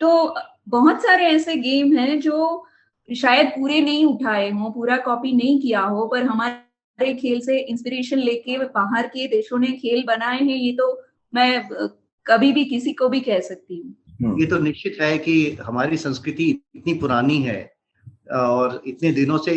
तो बहुत सारे ऐसे गेम हैं जो शायद पूरे नहीं उठाए हों, पूरा कॉपी नहीं किया हो, पर हमारे खेल से इंस्पिरेशन लेके बाहर के देशों ने खेल बनाए हैं, ये तो मैं कभी भी किसी को भी कह सकती हूँ। ये तो निश्चित है कि हमारी संस्कृति इतनी पुरानी है और इतने दिनों से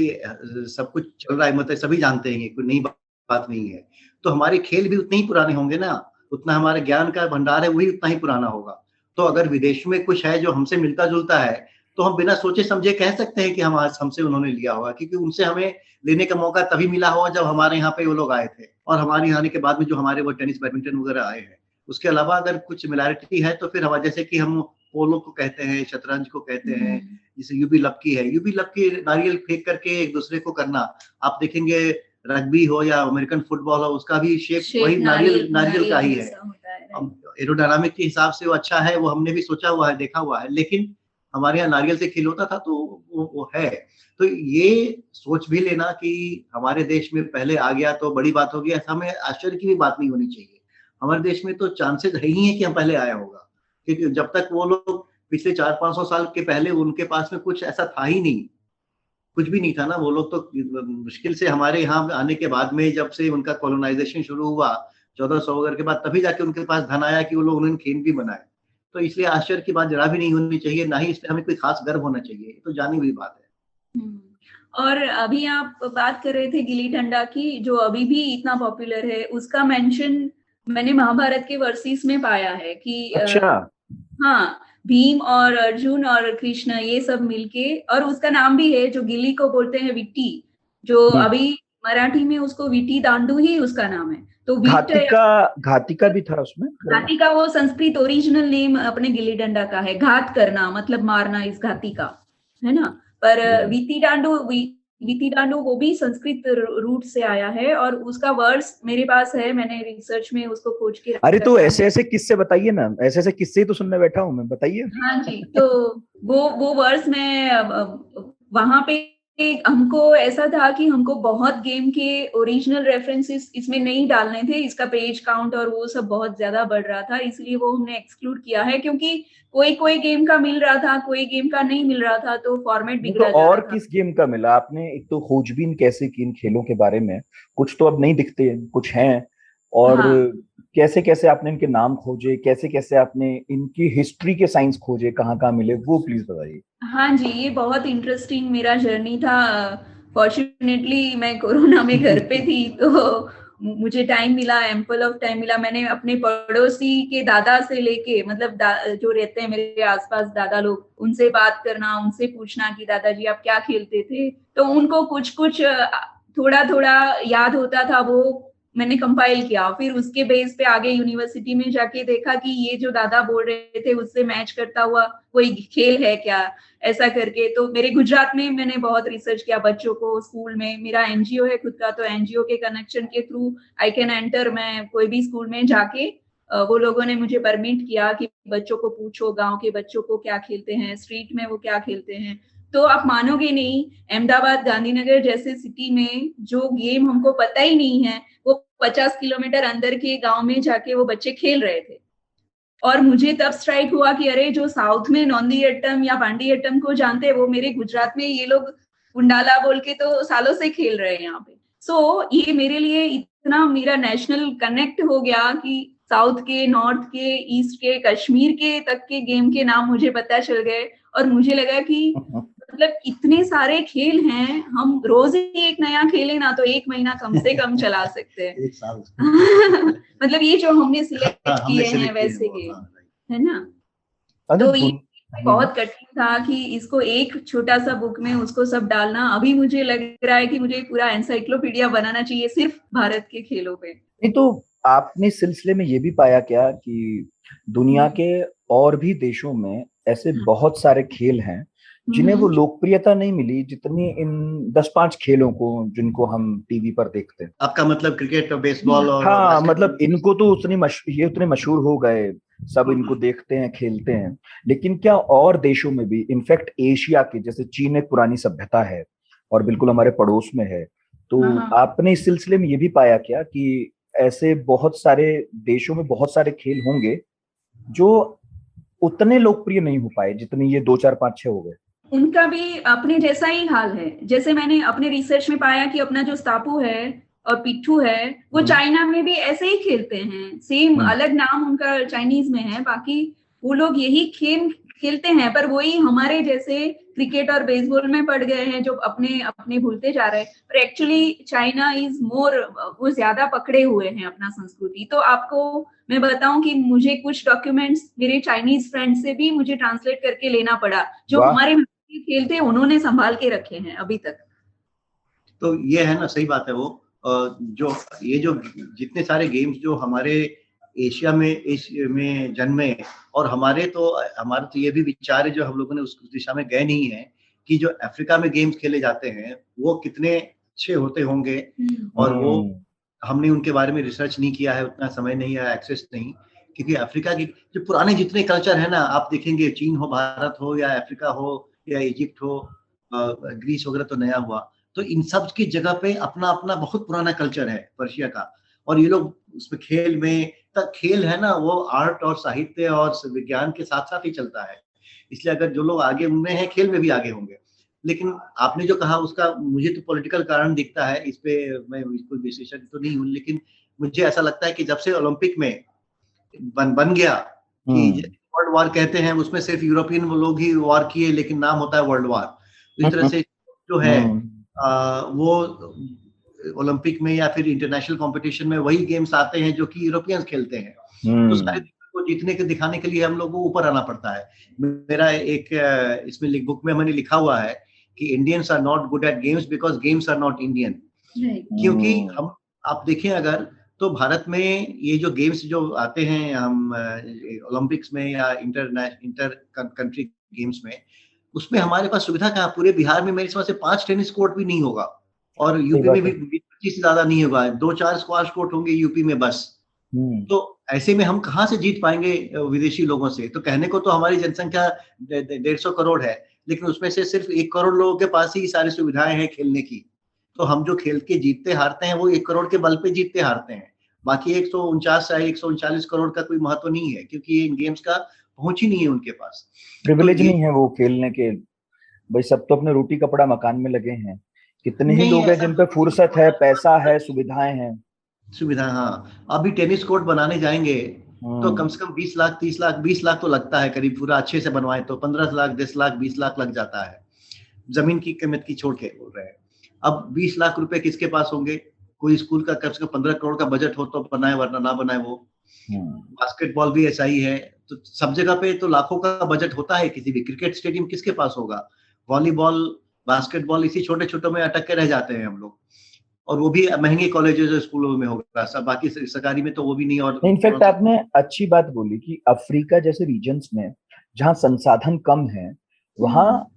सब कुछ चल रहा है, मतलब सभी जानते हैं, कोई नई बात नहीं है। तो हमारे खेल भी उतने ही पुराने होंगे ना, उतना हमारे ज्ञान का भंडार है वही उतना ही पुराना होगा। तो अगर विदेश में कुछ है जो हमसे मिलता जुलता है तो हम बिना सोचे समझे कह सकते हैं कि हमसे उन्होंने लिया होगा, क्योंकि उनसे हमें लेने का मौका तभी मिला होगा जब हमारे यहाँ पे वो लोग आए थे, और हमारे यहाँ आने के बाद में जो हमारे वो टेनिस बैडमिंटन वगैरह आए हैं। उसके अलावा अगर कुछ सिमिलैरिटी है तो फिर हमारे, जैसे कि हम पोलो को कहते हैं, शतरंज को कहते हैं, जैसे यूबी लपकी है, यूबी लपकी नारियल फेंक करके एक दूसरे को करना, आप देखेंगे रग्बी हो या अमेरिकन फुटबॉल हो, उसका भी शेप वही नारियल का ही है। एरोडायनामिक के हिसाब से वो अच्छा है, वो हमने भी सोचा हुआ है, देखा हुआ है, लेकिन हमारे यहाँ नारियल से खेल होता था तो वो है। तो ये सोच भी लेना कि हमारे देश में पहले आ गया तो बड़ी बात होगी, ऐसा हमें आश्चर्य की भी बात नहीं होनी चाहिए। हमारे देश में तो चांसेस है ही है कि हम पहले आया होगा, क्योंकि जब तक वो लोग पिछले 400-500 साल के पहले उनके पास में कुछ ऐसा था ही नहीं, कुछ भी नहीं था ना। वो लोग तो मुश्किल से हमारे यहाँ आने के बाद में, जब से उनका कॉलोनाइजेशन शुरू हुआ 1400 वगैरह के बाद, तभी जाके उनके पास धन आया कि वो लोग उन्होंने खेल भी बनाए। तो इसलिए आश्चर्य की बात जरा भी नहीं होनी चाहिए, ना ही इसलिए हमें कोई खास गर्व होना चाहिए, तो जानी हुई बात है। और अभी आप बात कर रहे थे गिल्ली डंडा की, जो अभी भी इतना पॉपुलर है, उसका मेंशन मैंने महाभारत के वर्सेस में पाया है कि अच्छा, हाँ, भीम और अर्जुन और कृष्ण ये सब मिलके, और उसका नाम भी है, जो गिल्ली को बोलते हैं विट्टी, जो अभी मराठी में उसको विटी दांडू ही उसका नाम है। तो घातिका भी था उसमें। घातिका वो संस्कृत ओरिजिनल नेम अपने गिल्ली डंडा का है, घात करना मतलब मारना, इस घातिका है ना। पर विटी दांडू वो भी संस्कृत रूट से आया है, और उसका वर्स मेरे पास है, मैंने रिसर्च में उसको खोज के अरे तो ऐसे ऐसे किस्से बताइए ना, ऐसे ऐसे किस्से ही तो सुनने बैठा हूँ मैं, बताइए। हाँ जी, तो वो वर्स में वहां पे हमको ऐसा था कि हमको बहुत गेम के ओरिजिनल रेफरेंसेस इसमें नहीं डालने थे, इसका पेज काउंट और वो सब बहुत ज्यादा बढ़ रहा था, इसलिए वो हमने एक्सक्लूड किया है, क्योंकि कोई गेम का मिल रहा था, कोई गेम का नहीं मिल रहा था, तो फॉर्मेट बिगड़ा जा रहा था। और किस गेम का मिला आपने? एक तो खोजबीन कैसे की इन खेलों के बारे में, कुछ तो अब नहीं दिखते, कुछ हैं, और कैसे कैसे आपने इनके नाम खोजे, कैसे कैसे आपने इनकी हिस्ट्री के साइंस खोजे, कहाँ कहाँ मिले, वो प्लीज बताइए। हाँ जी, ये बहुत इंटरेस्टिंग मेरा जर्नी था। फॉर्चुनेटली मैं कोरोना में घर पे थी, तो मुझे टाइम मिला, एम्पल ऑफ टाइम मिला। मैंने अपने पड़ोसी के दादा से लेके, मतलब जो रहते हैं मेरे आसपास दादा लोग, उनसे बात करना, उनसे पूछना कि दादाजी आप क्या खेलते थे, तो उनको कुछ कुछ थोड़ा थोड़ा याद होता था, वो मैंने कंपाइल किया। फिर उसके बेस पे आगे यूनिवर्सिटी में जाके देखा कि ये जो दादा बोल रहे थे उससे मैच करता हुआ कोई खेल है क्या, ऐसा करके। तो मेरे गुजरात में मैंने बहुत रिसर्च किया, बच्चों को स्कूल में, मेरा एनजीओ है खुद का, तो एनजीओ के कनेक्शन के थ्रू आई कैन एंटर, मैं कोई भी स्कूल में जाके, वो लोगों ने मुझे परमिट किया कि बच्चों को पूछो, गांव के बच्चों को क्या खेलते हैं, स्ट्रीट में वो क्या खेलते हैं। तो आप मानोगे नहीं, अहमदाबाद, गांधीनगर जैसे सिटी में जो गेम हमको पता ही नहीं है, वो 50 किलोमीटर अंदर के गांव में जाके वो बच्चे खेल रहे थे। और मुझे तब स्ट्राइक हुआ कि अरे, जो साउथ में नौंदीयट्टम या पांडियट्टम को जानते हैं, वो मेरे गुजरात में ये लोग कुंडाला बोल के तो सालों से खेल रहे हैं यहाँ पे। सो ये मेरे लिए इतना मेरा नेशनल कनेक्ट हो गया कि साउथ के, नॉर्थ के, ईस्ट के, कश्मीर के तक के गेम के नाम मुझे पता चल गए। और मुझे लगा कि मतलब इतने सारे खेल हैं, हम रोज ही एक नया खेलें ना तो एक महीना कम से कम चला सकते हैं। एक साल मतलब ये जो हमने सिलेक्ट किए हैं वैसे गेम, है ना। तो ये बहुत कठिन था कि इसको एक छोटा सा बुक में उसको सब डालना। अभी मुझे लग रहा है कि मुझे पूरा एनसाइक्लोपीडिया बनाना चाहिए सिर्फ भारत के खेलों पे। नहीं तो आपने सिलसिले में ये भी पाया क्या कि दुनिया के और भी देशों में ऐसे बहुत सारे खेल हैं जिन्हें वो लोकप्रियता नहीं मिली जितनी इन 10-5 खेलों को जिनको हम टीवी पर देखते हैं? आपका मतलब क्रिकेट और बेसबॉल और हाँ, मतलब इनको तो ये उतने मशहूर हो गए, सब इनको देखते हैं, खेलते हैं, लेकिन क्या और देशों में भी, इनफैक्ट एशिया के, जैसे चीन एक पुरानी सभ्यता है और बिल्कुल हमारे पड़ोस में है, तो आपने इस सिलसिले में ये भी पाया क्या कि ऐसे बहुत सारे देशों में बहुत सारे खेल होंगे जो उतने लोकप्रिय नहीं हो पाए जितने ये 2 4 5 6 हो गए। उनका भी अपने जैसा ही हाल है। जैसे मैंने अपने रिसर्च में पाया कि अपना जो स्टापू है और पिट्ठू है वो चाइना में भी ऐसे ही खेलते हैं, सेम अलग नाम उनका चाइनीज में है, बाकी वो लोग यही खेल खेलते हैं, पर वही हमारे जैसे क्रिकेट और बेसबॉल में पड़ गए हैं जो अपने अपने भूलते जा रहे हैं। पर एक्चुअली चाइना इज मोर, वो ज्यादा पकड़े हुए हैं अपना संस्कृति। तो आपको मैं बताऊं कि मुझे कुछ डॉक्यूमेंट्स मेरे चाइनीज फ्रेंड से भी मुझे ट्रांसलेट करके लेना पड़ा, जो हमारे खेल थे उन्होंने संभाल के रखे हैं अभी तक। तो ये है ना, सही बात है। वो जो ये जो जितने सारे गेम्स जो हमारे एशिया में जन्मे, और हमारे तो ये भी विचार है जो हम लोगों ने उस दिशा में गए नहीं है कि जो अफ्रीका में गेम्स खेले जाते हैं वो कितने अच्छे होते होंगे, और वो हमने उनके बारे में रिसर्च नहीं किया है, उतना समय नहीं है, एक्सेस नहीं। क्योंकि अफ्रीका की जो पुराने जितने कल्चर है ना, आप देखेंगे चीन हो, भारत हो, या अफ्रीका हो, या इजिप्ट हो, ग्रीस वगैरह तो नया हुआ, तो इन सब की जगह पे अपना अपना बहुत पुराना कल्चर है पर्शिया का। और ये लोग उसमें खेल में तक, खेल है ना वो आर्ट और साहित्य और विज्ञान के साथ साथ ही चलता है। इसलिए अगर जो लोग आगे उनमें हैं, खेल में भी आगे होंगे। लेकिन आपने जो कहा उसका मुझे तो पॉलिटिकल कारण दिखता है, इस पे मैं कोई विशेषज्ञ तो नहीं हूँ, लेकिन मुझे ऐसा लगता है कि जब से ओलंपिक में बन गया कि वर्ल्ड वॉर कहते हैं, उसमें सिर्फ यूरोपियन लोग ही वॉर किए, लेकिन नाम होता है वर्ल्ड वॉर। इस तरह से जो है वो ओलंपिक में या फिर इंटरनेशनल कंपटीशन में वही गेम्स आते हैं जो कि यूरोपियंस खेलते हैं। तो सारे को जीतने के दिखाने के लिए हम लोगों को ऊपर आना पड़ता है। मेरा एक इसमें बुक में मैंने लिखा हुआ है कि Indians are not good at games because games are not Indian. क्योंकि हम आप देखें अगर, तो भारत में ये जो गेम्स जो आते हैं हम ओलंपिक्स में या इंटर कंट्री गेम्स में, उसमें हमारे पास सुविधा कहाँ? पूरे बिहार में मेरे समझ से 5 टेनिस कोर्ट भी नहीं होगा, और यूपी में भी 20-25 से ज्यादा नहीं होगा, 2-4 स्क्वाश कोर्ट होंगे यूपी में बस। तो ऐसे में हम कहाँ से जीत पाएंगे विदेशी लोगों से? तो कहने को तो हमारी जनसंख्या 150 करोड़ है, लेकिन उसमें से सिर्फ 1 करोड़ लोगों के पास ही सारी सुविधाएं हैं खेलने की। तो हम जो खेल के जीतते हारते हैं वो 1 करोड़ के बल पे जीतते हारते हैं। बाकी 139 करोड़ का कोई महत्व नहीं है, क्योंकि इन गेम्स का पहुंच ही नहीं है उनके पास, प्रिविलेज नहीं है वो खेलने के। भाई सब तो अपने रोटी कपड़ा मकान में लगे हैं, कितने ही लोग हैं जिन पे फुर्सत है, पैसा है, सुविधाएं हैं। सुविधा, हाँ। अभी टेनिस कोर्ट बनाने जाएंगे तो कम से कम 20 लाख 30 लाख 20 लाख तो लगता है करीब, पूरा अच्छे से बनवाए तो 15 लाख 10 लाख 20 लाख लग जाता है, जमीन की कीमत की छोड़ के बोल रहे हैं। अब 20 लाख रुपए किसके पास होंगे? कोई स्कूल का कम से कम 15 करोड़ का बजट हो तो बनाए, वरना ना बनाए। वो बास्केटबॉल भी ऐसा ही है। तो सब जगह पे तो लाखों का बजट होता है, किसी भी क्रिकेट स्टेडियम किसके पास होगा? वॉलीबॉल, बास्केटबॉल इसी छोटे छोटे में अटक के रह जाते हैं हम लोग, और वो भी महंगे कॉलेजेस और स्कूलों में होगा, सब बाकी सरकारी में तो वो भी नहीं। और इनफैक्ट आपने अच्छी बात बोली कि अफ्रीका जैसे रीजन्स में जहाँ संसाधन कम है, वहाँ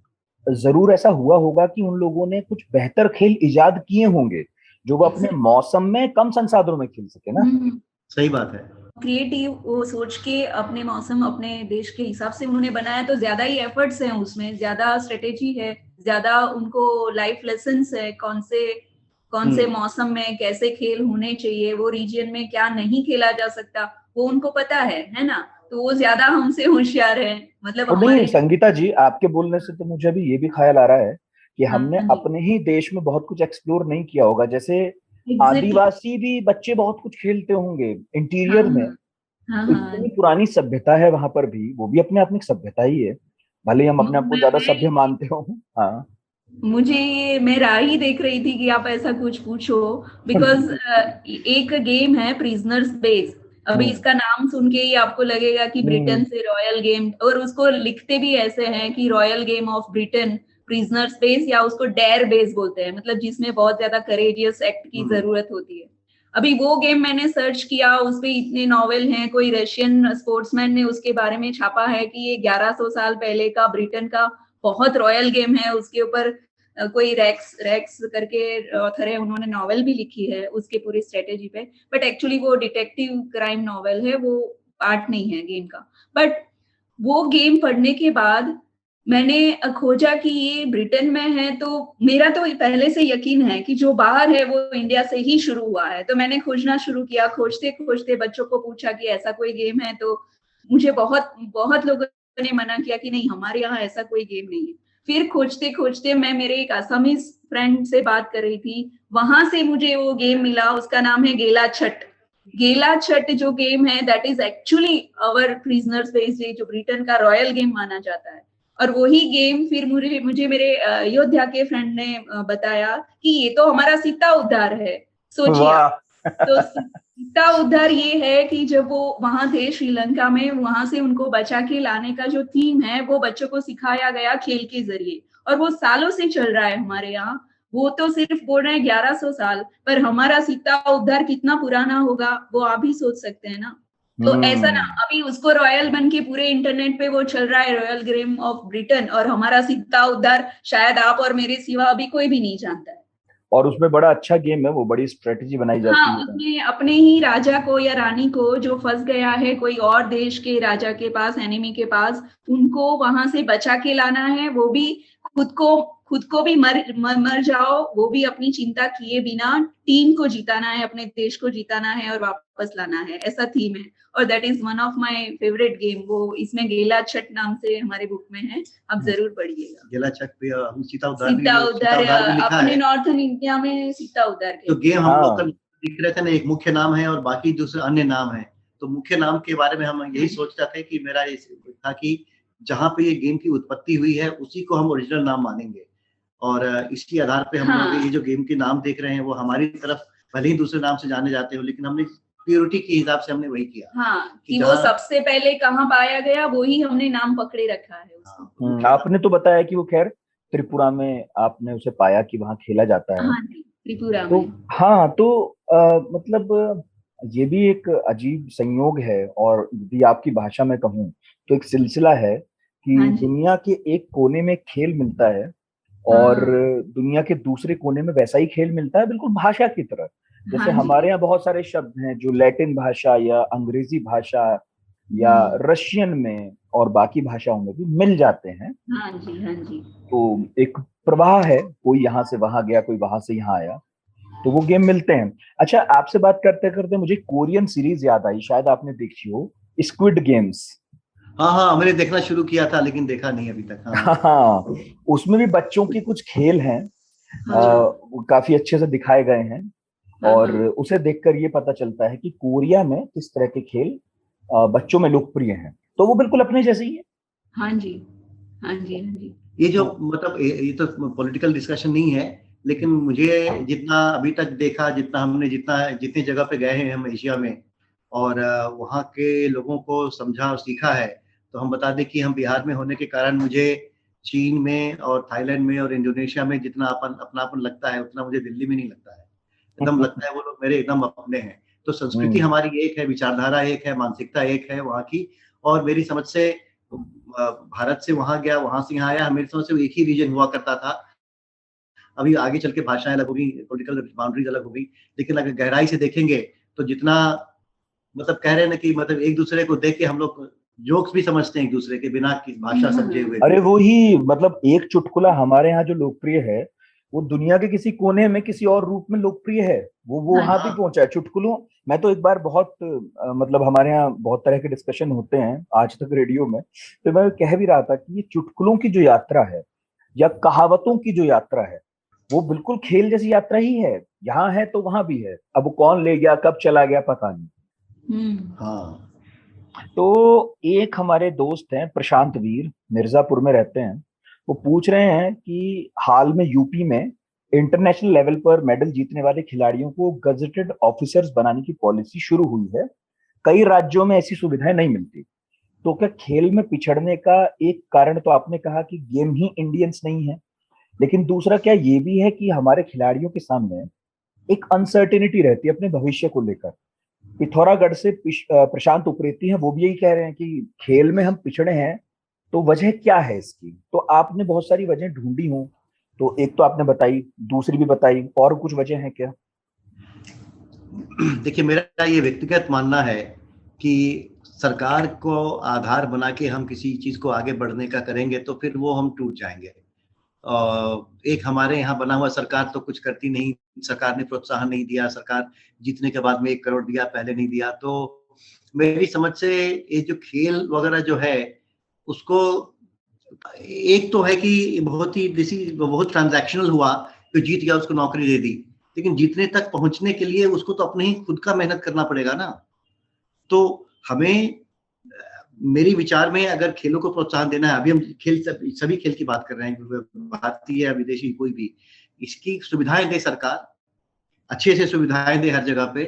जरूर ऐसा हुआ होगा कि उन लोगों ने कुछ बेहतर खेल इजाद किए होंगे जो वो अपने मौसम में कम संसाधनों में खेल सके ना। सही बात है। क्रिएटिव वो सोच के अपने मौसम, अपने देश के हिसाब से उन्होंने बनाया, तो ज्यादा ही एफर्ट्स हैं उसमें, ज्यादा स्ट्रेटेजी है, ज्यादा उनको लाइफ लेसन्स है, कौन से मौसम में कैसे खेल होने चाहिए, वो रीजन में क्या नहीं खेला जा सकता, वो उनको पता है ना। तो वो ज्यादा हमसे होशियार है। मतलब नहीं संगीता जी, आपके बोलने से तो मुझे अभी ये भी ख्याल आ रहा है कि हमने अपने ही देश में बहुत कुछ एक्सप्लोर नहीं किया होगा। जैसे आदिवासी भी बच्चे बहुत कुछ खेलते होंगे इंटीरियर में। इतनी पुरानी सभ्यता है वहां पर भी, वो भी अपने आप में सभ्यता ही है, भले हम अपने आप को ज्यादा सभ्य मानते हो। हाँ, मुझे मैं राह ही देख रही थी कि आप ऐसा कुछ पूछो, बिकॉज एक गेम है प्रिजनर्स बेस। अभी इसका नाम सुन के ही आपको लगेगा कि ब्रिटेन से रॉयल गेम, और उसको लिखते भी ऐसे हैं कि royal game of Britain prisoners base, या उसको डेयर बेस बोलते हैं, मतलब जिसमें बहुत ज्यादा करेजियस एक्ट की जरूरत होती है। अभी वो गेम मैंने सर्च किया, उसपे इतने नॉवेल हैं, कोई रशियन स्पोर्ट्समैन ने उसके बारे में छापा है कि ये 1100 साल पहले का ब्रिटेन का बहुत रॉयल गेम है। उसके ऊपर कोई रेक्स करके ऑथर है, उन्होंने नॉवेल भी लिखी है उसके पूरी स्ट्रेटेजी पे, बट एक्चुअली वो डिटेक्टिव क्राइम नॉवेल है, वो आर्ट नहीं है गेम का। बट वो गेम पढ़ने के बाद मैंने खोजा कि ये ब्रिटेन में है, तो मेरा तो पहले से यकीन है कि जो बाहर है वो इंडिया से ही शुरू हुआ है। तो मैंने खोजना शुरू किया, खोजते खोजते बच्चों को पूछा कि ऐसा कोई गेम है, तो मुझे बहुत बहुत लोगों ने मना किया कि नहीं, हमारे यहाँ ऐसा कोई गेम नहीं है। फिर खोजते खोजते मैं मेरे एक असमीज फ्रेंड से बात कर रही थी, वहां से मुझे वो गेम मिला, उसका नाम है गेला छठ। गेला छठ जो गेम है that is actually our prisoners based day, जो ब्रिटेन का रॉयल गेम माना जाता है। और वही गेम फिर मुझे मेरे अयोध्या के फ्रेंड ने बताया कि ये तो हमारा सीता उद्धार है। सोचिए, तो सीता उद्धार ये है कि जब वो वहां थे श्रीलंका में, वहां से उनको बचा के लाने का जो थीम है वो बच्चों को सिखाया गया खेल के जरिए, और वो सालों से चल रहा है हमारे यहाँ। वो तो सिर्फ बोल रहे हैं 1100 साल, पर हमारा सीता उद्धार कितना पुराना होगा वो आप भी सोच सकते हैं ना। तो ऐसा ना, अभी उसको रॉयल बन के पूरे इंटरनेट पे वो चल रहा है, रॉयल गेम ऑफ ब्रिटेन, और हमारा सीता उद्धार शायद आप और मेरे सिवा अभी कोई भी नहीं जानता है। और उसमें बड़ा अच्छा गेम है, वो बड़ी स्ट्रेटेजी बनाई जाती है। उसमें अपने ही राजा को या रानी को जो फंस गया है कोई और देश के राजा के पास, एनिमी के पास, उनको वहां से बचा के लाना है। वो भी खुद को भी मर जाओ, वो भी अपनी चिंता किए बिना टीम को जिताना है, अपने देश को जिताना है और वापस लाना है, ऐसा थीम है। और that is one of my favourite game. वो इसमें गेला छठ नाम से हमारे बुक में है, आप जरूर पढ़िएगा। गेला छठ पे सीता उद्धार अपने नॉर्थन इंडिया में सीता उद्धार के तो गेम हम लोग दिख रहे थे ना, एक मुख्य नाम है और बाकी दूसरे अन्य नाम है। तो मुख्य नाम के बारे में हम यही सोच रहे थे कि मेरा ये था कि जहाँ पे ये गेम की उत्पत्ति हुई है उसी को हम ओरिजिनल नाम मानेंगे, और इसके आधार पे हम लोग ये जो गेम के नाम देख रहे हैं वो हमारी तरफ भले ही दूसरे नाम से जाने जाते हो, लेकिन हमने प्योरिटी के हिसाब से हमने वही किया। कि वो सबसे पहले कहाँ पाया गया वो ही हमने नाम पकड़े रखा है उसको। आपने तो बताया कि वो खैर त्रिपुरा में आपने उसे पाया कि वहाँ खेला जाता है। त्रिपुरा तो में। हाँ, तो मतलब ये भी एक अजीब संयोग है, और यदि आपकी भाषा में कहूँ तो एक सिलसिला है कि दुनिया के एक कोने में खेल मिलता है और दुनिया के दूसरे कोने में वैसा ही खेल मिलता है, बिल्कुल भाषा की तरह। जैसे हमारे यहाँ बहुत सारे शब्द हैं जो लैटिन भाषा या अंग्रेजी भाषा या रशियन में और बाकी भाषाओं में भी मिल जाते हैं। हाँ जी। तो एक प्रवाह है, कोई यहाँ से वहां गया, कोई वहां से यहाँ आया, तो वो गेम मिलते हैं। अच्छा, आपसे बात करते करते मुझे कोरियन सीरीज याद आई, शायद आपने देखी हो, स्क्विड गेम्स। हाँ, मैंने देखना शुरू किया था लेकिन देखा नहीं अभी तक। हाँ, उसमें भी बच्चों के कुछ खेल हैं, काफी अच्छे से दिखाए गए हैं, और उसे देखकर ये पता चलता है कि कोरिया में किस तरह के खेल बच्चों में लोकप्रिय हैं। तो वो बिल्कुल अपने जैसे ही है। हाँ जी। ये जो मतलब ये तो पॉलिटिकल डिस्कशन नहीं है, लेकिन मुझे जितना अभी तक देखा, जितनी जगह पे गए हैं हम एशिया में, और वहाँ के लोगों को समझा और सीखा है, तो हम बता दें कि हम बिहार में होने के कारण मुझे चीन में और थाईलैंड में और इंडोनेशिया में जितना अपनापन लगता है उतना मुझे दिल्ली में नहीं लगता है। एकदम लगता है वो लोग मेरे एकदम अपने हैं। तो संस्कृति हमारी एक है, विचारधारा एक है, मानसिकता एक है वहाँ की। और मेरी समझ से भारत से वहाँ गया, वहाँ से यहाँ आया, मेरी समझ से एक ही रीजन हुआ करता था। अभी आगे चल के भाषाएं अलग होगी, पॉलिटिकल बाउंड्रीज अलग होगी, लेकिन अगर गहराई से देखेंगे तो जितना मतलब कह रहे हैं ना कि मतलब एक दूसरे को देख के हम लोग जोक्स भी समझते हैं एक दूसरे के बिना की भाषा समझे हुए। अरे वो ही मतलब एक चुटकुला हमारे यहाँ जो लोकप्रिय है वो दुनिया के किसी कोने में किसी और रूप में लोकप्रिय है, वो वहां भी पहुंचा है। चुटकुलों, मैं तो एक बार बहुत मतलब हमारे यहाँ बहुत तरह के डिस्कशन होते हैं आज तक रेडियो में, तो मैं कह भी रहा था कि ये चुटकुलों की जो यात्रा है या कहावतों की जो यात्रा है वो बिल्कुल खेल जैसी यात्रा ही है। यहाँ है तो वहां भी है, अब वो कौन ले गया कब चला गया पता नहीं। हाँ, तो एक हमारे दोस्त हैं प्रशांत वीर, मिर्जापुर में रहते हैं, वो पूछ रहे हैं कि हाल में यूपी में इंटरनेशनल लेवल पर मेडल जीतने वाले खिलाड़ियों को गजेटेड ऑफिसर्स बनाने की पॉलिसी शुरू हुई है, कई राज्यों में ऐसी सुविधाएं नहीं मिलती। तो क्या खेल में पिछड़ने का एक कारण तो आपने कहा कि गेम ही इंडियंस नहीं है, लेकिन दूसरा क्या ये भी है कि हमारे खिलाड़ियों के सामने एक अनसर्टेनिटी रहती है अपने भविष्य को लेकर। पिथौरागढ़ से प्रशांत उप्रेती हैं, वो भी यही कह रहे हैं कि खेल में हम पिछड़े हैं, तो वजह क्या है इसकी। तो आपने बहुत सारी वजह ढूंढी हो, तो एक तो आपने बताई, दूसरी भी बताई, और कुछ वजह है क्या? देखिए, मेरा ये व्यक्तिगत मानना है कि सरकार को आधार बना के हम किसी चीज को आगे बढ़ने का करेंगे तो फिर वो हम टूट जाएंगे। एक हमारे यहाँ बना हुआ सरकार तो कुछ करती नहीं, सरकार ने प्रोत्साहन नहीं दिया, सरकार जीतने के बाद में 1 करोड़ दिया, पहले नहीं दिया। तो मेरी समझ से ये जो खेल वगैरह जो है उसको, एक तो है कि बहुत ट्रांजैक्शनल हुआ, तो जीत गया उसको नौकरी दे दी, लेकिन जीतने तक पहुंचने के लिए उसको तो अपने ही खुद का मेहनत करना पड़ेगा ना। तो हमें, मेरी विचार में, अगर खेलों को प्रोत्साहन देना है, अभी हम सभी खेल की बात कर रहे हैं, भारतीय या विदेशी कोई भी, इसकी सुविधाएं दे सरकार, अच्छे से सुविधाएं दे हर जगह पे,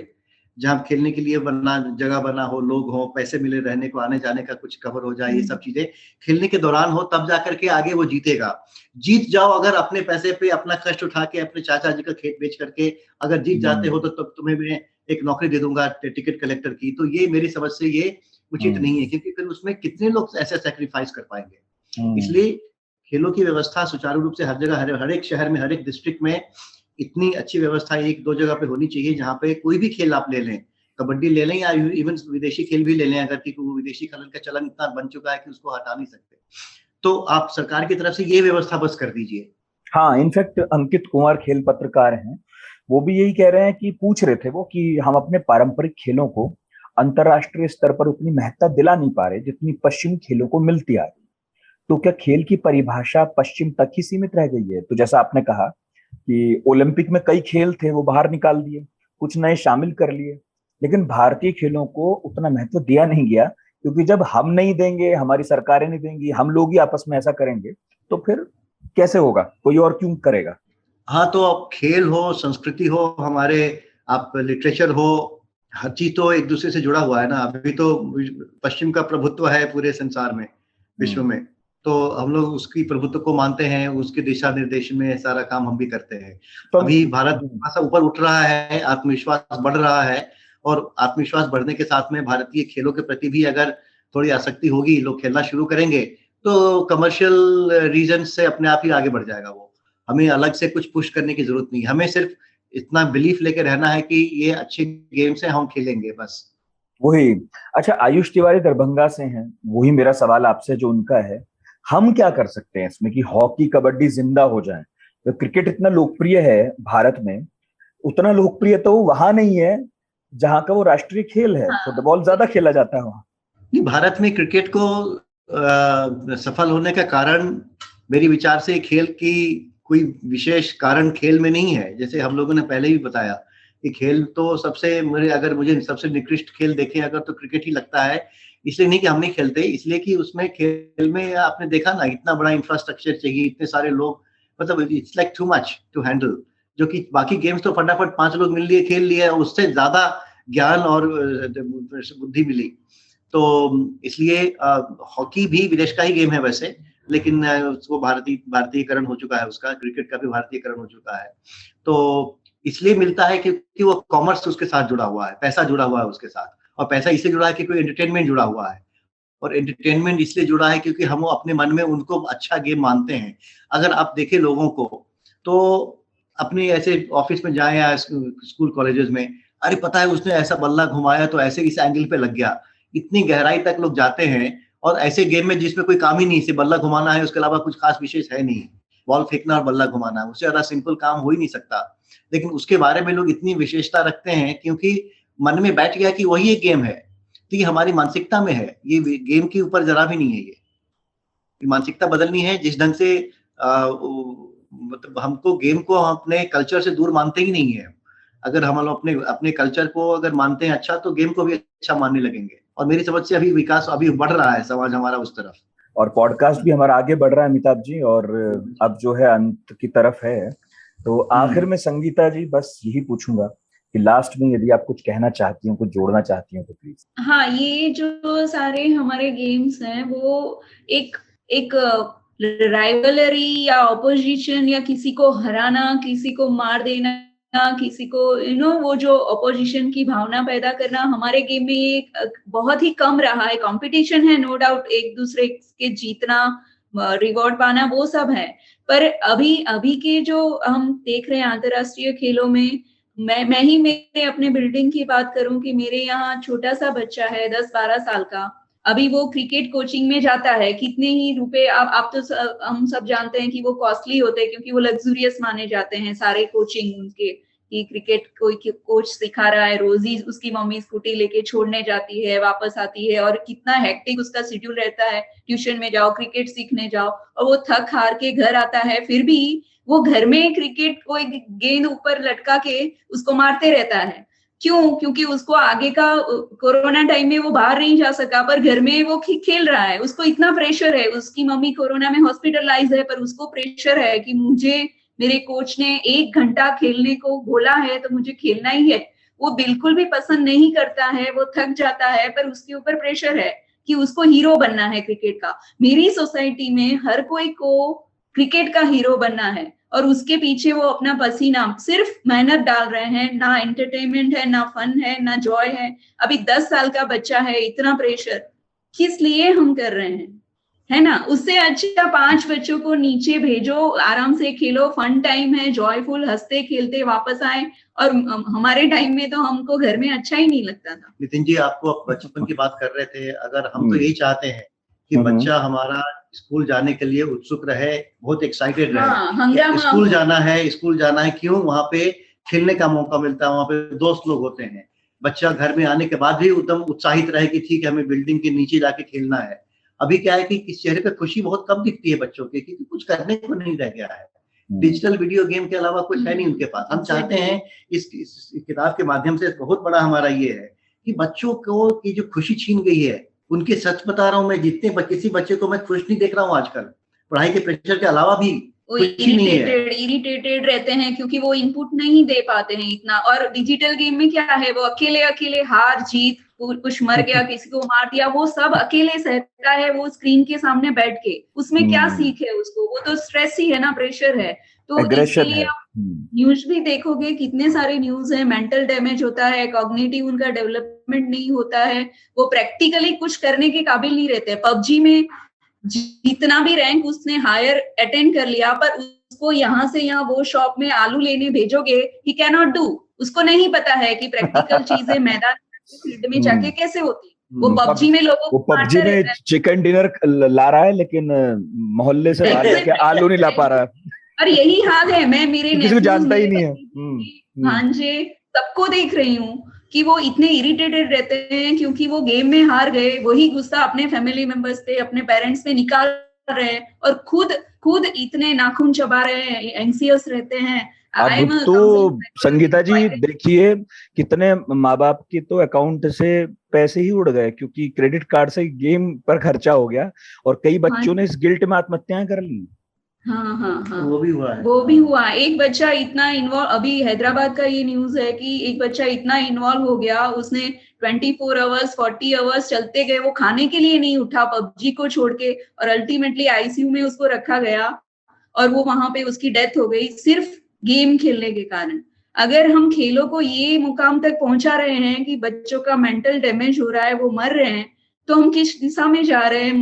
जहाँ खेलने के लिए जगह बना हो, लोग हो, पैसे मिले रहने को, आने जाने का कुछ कवर हो जाए, ये सब चीजें खेलने के दौरान हो, तब जाकर के आगे वो जीतेगा। जीत जाओ अगर अपने पैसे पे, अपना कष्ट उठा के, अपने चाचा जी का खेत बेच करके अगर जीत जाते हो, तो तब तुम्हें मैं एक नौकरी दे दूंगा टिकट कलेक्टर की, तो ये मेरी समझ से ये उचित नहीं है, क्योंकि फिर उसमें कितने लोग ऐसे सैक्रिफाइस कर पाएंगे। इसलिए खेलों की व्यवस्था सुचारू रूप से हर जगह, हर एक शहर में, हर एक डिस्ट्रिक्ट में इतनी अच्छी व्यवस्था 1-2 जगह पे होनी चाहिए, जहाँ पे कोई भी खेल आप ले लें, कबड्डी ले लें या इवन विदेशी खेल भी ले लें, अगर कि विदेशी खेल का चलन इतना बन चुका है कि उसको हटा नहीं सकते, तो आप सरकार की तरफ से ये व्यवस्था बस कर दीजिए। हाँ, इनफैक्ट अंकित कुमार खेल पत्रकार हैं, वो भी यही कह रहे हैं कि पूछ रहे थे वो कि हम अपने पारंपरिक खेलों को अंतरराष्ट्रीय स्तर पर उतनी महत्ता दिला नहीं पा रहे जितनी पश्चिमी खेलों को मिलती आ रही। तो क्या खेल की परिभाषा पश्चिम तक ही सीमित रह गई है? तो जैसा आपने कहा कि ओलंपिक में कई खेल थे वो बाहर निकाल दिए, कुछ नए शामिल कर लिए, लेकिन भारतीय खेलों को उतना महत्व दिया नहीं गया, क्योंकि जब हम नहीं देंगे, हमारी सरकारें नहीं देंगी, हम लोग ही आपस में ऐसा करेंगे, तो फिर कैसे होगा? कोई और क्यों करेगा? हाँ, तो अब खेल हो, संस्कृति हो, हमारे आप लिटरेचर हो, हर चीज तो एक दूसरे से जुड़ा हुआ है ना। अभी तो पश्चिम का प्रभुत्व है पूरे संसार में, विश्व में, तो हम लोग उसकी प्रभुत्व को मानते हैं, उसके दिशा निर्देश में सारा काम हम भी करते हैं। तो अभी भारत थोड़ा ऊपर उठ रहा है, आत्मविश्वास बढ़ रहा है, और आत्मविश्वास बढ़ने के साथ में भारतीय खेलों के प्रति भी अगर थोड़ी आसक्ति होगी, लोग खेलना शुरू करेंगे, तो कमर्शियल रीजन से अपने आप ही आगे बढ़ जाएगा वो। हमें अलग से कुछ पुश करने की जरूरत नहीं, हमें सिर्फ इतना बिलीफ लेके रहना है कि ये अच्छे गेम्स हैं, हम खेलेंगे बस। वही। अच्छा, आयुष तिवारी दरभंगा से हैं, वही मेरा सवाल आपसे जो उनका है, हम क्या कर सकते हैं इसमें कि हॉकी कबड्डी जिंदा हो जाए? तो क्रिकेट इतना लोकप्रिय है भारत में, उतना लोकप्रिय तो वहां नहीं है जहां का वो राष्ट्रीय खेल है। फुटबॉल ज्यादा खेला जाता है वहां। नहीं, भारत में क्रिकेट को सफल होने का कारण मेरी विचार से खेल की कोई विशेष कारण खेल में नहीं है। जैसे हम लोगों ने पहले भी बताया कि खेल तो अगर मुझे सबसे निकृष्ट खेल देखें अगर, तो क्रिकेट ही लगता है। इसलिए नहीं कि हम नहीं खेलते, इसलिए कि उसमें खेल में आपने देखा ना, इतना बड़ा इंफ्रास्ट्रक्चर चाहिए, इतने सारे लोग, मतलब it's like too much to handle. जो कि बाकी गेम्स तो फटाफट 5 लोग मिल लिए, खेल लिए, उससे ज्यादा ज्ञान और बुद्धि मिली। तो इसलिए हॉकी भी विदेश का ही गेम है वैसे, लेकिन वो भारतीयकरण हो चुका है उसका, क्रिकेट का भी भारतीयकरण हो चुका है। तो इसलिए मिलता है क्योंकि वो कॉमर्स उसके साथ जुड़ा हुआ है, पैसा जुड़ा हुआ है उसके साथ, और पैसा इसलिए जुड़ा है कि कोई एंटरटेनमेंट जुड़ा हुआ है, और एंटरटेनमेंट इसलिए जुड़ा है क्योंकि हम अपने मन में उनको अच्छा गेम मानते हैं। अगर आप देखें लोगों को, तो अपने ऐसे ऑफिस में जाए या स्कूल कॉलेजेस में, अरे पता है उसने ऐसा बल्ला घुमाया तो ऐसे इस एंगल पे लग गया, इतनी गहराई तक लोग जाते हैं। और ऐसे गेम में जिसमें कोई काम ही नहीं, सिर्फ बल्ला घुमाना है, उसके अलावा कुछ खास विशेष है नहीं, बॉल फेंकना और बल्ला घुमाना, उससे ज्यादा सिंपल काम हो ही नहीं सकता, लेकिन उसके बारे में लोग इतनी विशेषता रखते हैं क्योंकि मन में बैठ गया कि वही एक गेम है। तो ये हमारी मानसिकता में है, ये गेम के ऊपर जरा भी नहीं है। ये मानसिकता बदलनी है, जिस ढंग से मतलब हमको गेम को हम अपने कल्चर से दूर मानते ही नहीं है। अगर हम अपने कल्चर को अगर मानते हैं अच्छा, तो गेम को भी अच्छा मानने लगेंगे। और मेरी समझ से अभी विकास अभी बढ़ रहा है समाज हमारा उस तरफ, और पॉडकास्ट भी हमारा आगे बढ़ रहा है अमिताभ जी, और अब जो है अंत की तरफ है। तो आखिर में संगीता जी बस यही पूछूंगा कि लास्ट में यदि आप कुछ कहना चाहती हो, कुछ जोड़ना चाहती हो तो प्लीज। हाँ, ये जो सारे हमारे गेम्स हैं वो एक राइवलरी या ऑपोजिशन या किसी को हराना, किसी को मार देना, किसी को वो जो ऑपोजिशन की भावना पैदा करना हमारे गेम में एक बहुत ही कम रहा है। कंपटीशन है नो डाउट, एक दूसरे के जीतना, रिवॉर्ड पाना, वो सब है, पर अभी के जो हम देख रहे हैं अंतरराष्ट्रीय खेलों में मैं ही मेरे अपने बिल्डिंग की बात करूं कि मेरे यहाँ छोटा सा बच्चा है 10-12 साल का, अभी वो क्रिकेट कोचिंग में जाता है। कितने ही रुपए आप तो हम सब जानते हैं कि वो कॉस्टली होते हैं, क्योंकि वो लग्जूरियस माने जाते हैं सारे कोचिंग उनके, कि क्रिकेट कोई कोच सिखा रहा है, रोज ही उसकी मम्मी स्कूटी लेके छोड़ने जाती है, वापस आती है, और कितना हेक्टिक उसका शेड्यूल रहता है, ट्यूशन में जाओ, क्रिकेट सीखने जाओ, और वो थक हार के घर आता है, फिर भी वो घर में क्रिकेट को एक गेंद ऊपर लटका के उसको मारते रहता है। क्यों? क्योंकि उसको आगे का कोरोना टाइम में वो बाहर नहीं जा सका, पर घर में वो खेल रहा है, उसको इतना प्रेशर है, उसकी मम्मी कोरोना में हॉस्पिटलाइज है, पर उसको प्रेशर है कि मुझे मेरे कोच ने 1 घंटा खेलने को बोला है तो मुझे खेलना ही है। वो बिल्कुल भी पसंद नहीं करता है, वो थक जाता है, पर उसके ऊपर प्रेशर है कि उसको हीरो बनना है क्रिकेट का। मेरी सोसाइटी में हर कोई को क्रिकेट का हीरो बनना है, और उसके पीछे वो अपना पसीना सिर्फ मेहनत डाल रहे हैं। ना एंटरटेनमेंट है, ना फन है, ना जॉय है। अभी 10 साल का बच्चा है, इतना प्रेशर किस लिए हम कर रहे हैं, है ना? उससे अच्छा 5 बच्चों को नीचे भेजो, आराम से खेलो, फन टाइम है, जॉयफुल, हंसते खेलते वापस आए। और हमारे टाइम में तो हमको घर में अच्छा ही नहीं लगता था। नितिन जी, आपको बचपन की बात कर रहे थे, अगर हम तो यही चाहते हैं कि बच्चा हमारा स्कूल जाने के लिए उत्सुक रहे, बहुत एक्साइटेड रहे। स्कूल जाना है, क्यों? वहाँ पे खेलने का मौका मिलता है, वहाँ पे दोस्त लोग होते हैं। बच्चा घर में आने के बाद भी एकदम उत्साहित रहे कि ठीक है, हमें बिल्डिंग के नीचे जाके खेलना है। अभी क्या है कि इस चेहरे पे खुशी बहुत कम दिखती है बच्चों के, क्योंकि कुछ करने को नहीं रह गया है। डिजिटल वीडियो गेम के अलावा कुछ है नहीं उनके पास। हम चाहते हैं इस किताब के माध्यम से, बहुत बड़ा हमारा ये है कि बच्चों को की जो खुशी छीन गई है उनके, सच बता रहा हूँ मैं, जितने किसी बच्चे को मैं खुश नहीं देख रहा हूँ आजकल, पढ़ाई के प्रेशर के अलावा भी इरिटेटेड रहते हैं, क्योंकि वो इनपुट नहीं दे पाते हैं इतना। और डिजिटल गेम में क्या है, वो अकेले हार जीत, कुछ मर गया, किसी को मार दिया, वो सब अकेले सहता है वो स्क्रीन के सामने बैठ के। उसमें क्या सीख है उसको? वो तो स्ट्रेस ही है ना, प्रेशर है। तो इसके लिए आप न्यूज भी देखोगे, कितने सारे न्यूज है, मेंटल डैमेज होता है, कॉग्निटिव उनका डेवलपमेंट नहीं होता है, वो प्रैक्टिकली कुछ करने के काबिल नहीं रहते। पबजी में जितना भी रैंक उसने हायर अटेंड कर लिया, पर उसको यहाँ से यहाँ वो शॉप में आलू लेने भेजोगे, ही कैन नॉट डू। उसको नहीं पता है कि प्रैक्टिकल चीजें मैदान फील्ड में जाके कैसे होती। वो पबजी में लोगों को पबजी में चिकन डिनर ला रहा है, लेकिन मोहल्ले से बाहर जाके आलू नहीं ला पा रहा है। और यही हाल है, मैं मेरे किसी को जानता ही नहीं है। भांजे सबको देख रही हूँ कि वो इतने इरिटेटेड रहते हैं, क्योंकि वो गेम में हार गए, वही गुस्सा अपने फैमिली मेंबर्स पे, अपने पेरेंट्स पे निकाल रहे हैं, और खुद इतने नाखून चबा रहे हैं, एंग्जियस रहते हैं। अब तो संगीता जी देखिए, कितने माँ बाप के तो अकाउंट से पैसे ही उड़ गए, क्योंकि क्रेडिट कार्ड से गेम पर खर्चा हो गया, और कई बच्चों ने इस गिल्ट में आत्महत्याएं कर ली। हाँ, वो भी हुआ। एक बच्चा इतना इन्वॉल्व, अभी हैदराबाद का ये न्यूज है कि एक बच्चा इतना इन्वॉल्व हो गया, उसने 24 आवर्स 40 आवर्स चलते गए, वो खाने के लिए नहीं उठा पबजी को छोड़ के, और अल्टीमेटली आईसीयू में उसको रखा गया, और वो वहां पे उसकी डेथ हो गई, सिर्फ गेम खेलने के कारण। अगर हम खेलों को ये मुकाम तक पहुंचा रहे हैं कि बच्चों का मेंटल डैमेज हो रहा है, वो मर रहे हैं, तो हम किस दिशा में जा रहे हैं?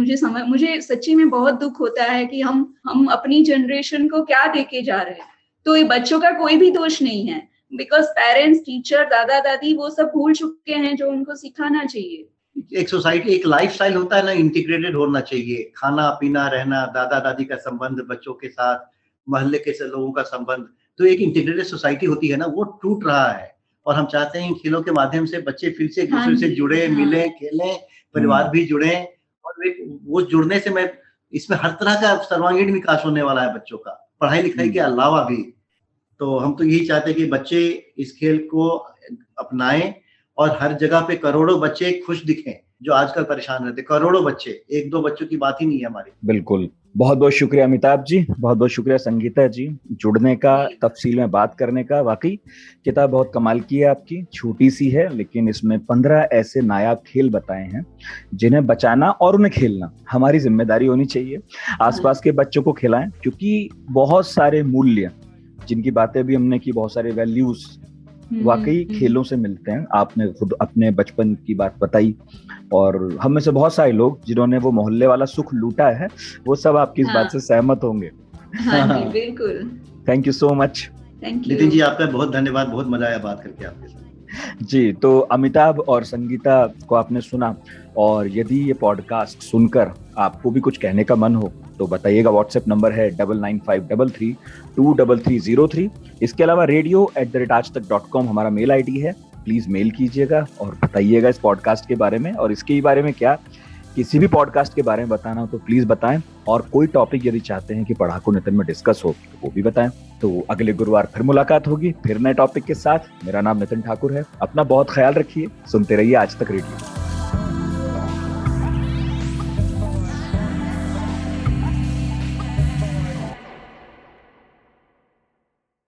मुझे सच्ची में बहुत दुख होता है कि हम अपनी जनरेशन को क्या देके जा रहे हैं। तो ये बच्चों का कोई भी दोष नहीं है, बिकॉज पेरेंट्स, टीचर, दादा दादी वो सब भूल चुके हैं जो उनको सिखाना चाहिए। एक सोसाइटी, एक लाइफस्टाइल होता है ना, इंटीग्रेटेड होना चाहिए। खाना पीना, रहना, दादा दादी का संबंध बच्चों के साथ, मोहल्ले के लोगों का संबंध, तो एक इंटीग्रेटेड सोसाइटी होती है ना, वो टूट रहा है। और हम चाहते हैं इन खेलों के माध्यम से बच्चे फिर से एक दूसरे से जुड़े, मिले, खेलें, परिवार भी जुड़े, और वो जुड़ने से मैं इसमें हर तरह का सर्वांगीण विकास होने वाला है बच्चों का, पढ़ाई लिखाई के अलावा भी। तो हम तो यही चाहते हैं कि बच्चे इस खेल को अपनाएं, और हर जगह पे करोड़ों बच्चे खुश दिखें जो आजकल परेशान रहते। करोड़ों बच्चे, 1-2 बच्चों की बात ही नहीं है हमारी। बिल्कुल, बहुत बहुत शुक्रिया अमिताभ जी, बहुत बहुत शुक्रिया संगीता जी, जुड़ने का, तफसील में बात करने का। वाकई किताब बहुत कमाल की है आपकी, छोटी सी है, लेकिन इसमें 15 ऐसे नायाब खेल बताए हैं जिन्हें बचाना और उन्हें खेलना हमारी जिम्मेदारी होनी चाहिए। आसपास के बच्चों को खिलाएं, क्योंकि बहुत सारे मूल्य जिनकी बातें भी हमने की, बहुत सारे वैल्यूज वाकई खेलों से मिलते हैं। आपने खुद अपने बचपन की बात बताई, और हम में से बहुत सारे लोग जिन्होंने वो मोहल्ले वाला सुख लूटा है, वो सब आपकी इस बात से सहमत होंगे। हाँ जी, बिल्कुल। Thank you so much. Thank you Nitin ji, आपका बहुत धन्यवाद, बहुत मजा आया बात करके आपके साथ। जी, तो अमिताभ और संगीता को आपने सुना, और यदि ये पॉडकास्ट सुनकर आपको भी कुछ कहने का मन हो तो बताइएगा। व्हाट्सएप नंबर है 9953323303। इसके अलावा radio@aajtak.com हमारा मेल आईडी है। प्लीज मेल कीजिएगा और बताइएगा इस पॉडकास्ट के बारे में, और इसके बारे में क्या किसी भी पॉडकास्ट के बारे में बताना हो तो प्लीज बताएं, और कोई टॉपिक यदि चाहते हैं कि पढ़ाकू नितिन में डिस्कस हो तो वो भी बताएं। तो अगले गुरुवार फिर मुलाकात होगी, फिर नए टॉपिक के साथ। मेरा नाम नितिन ठाकुर है। अपना बहुत ख्याल रखिए, सुनते रहिए आज तक रेडियो।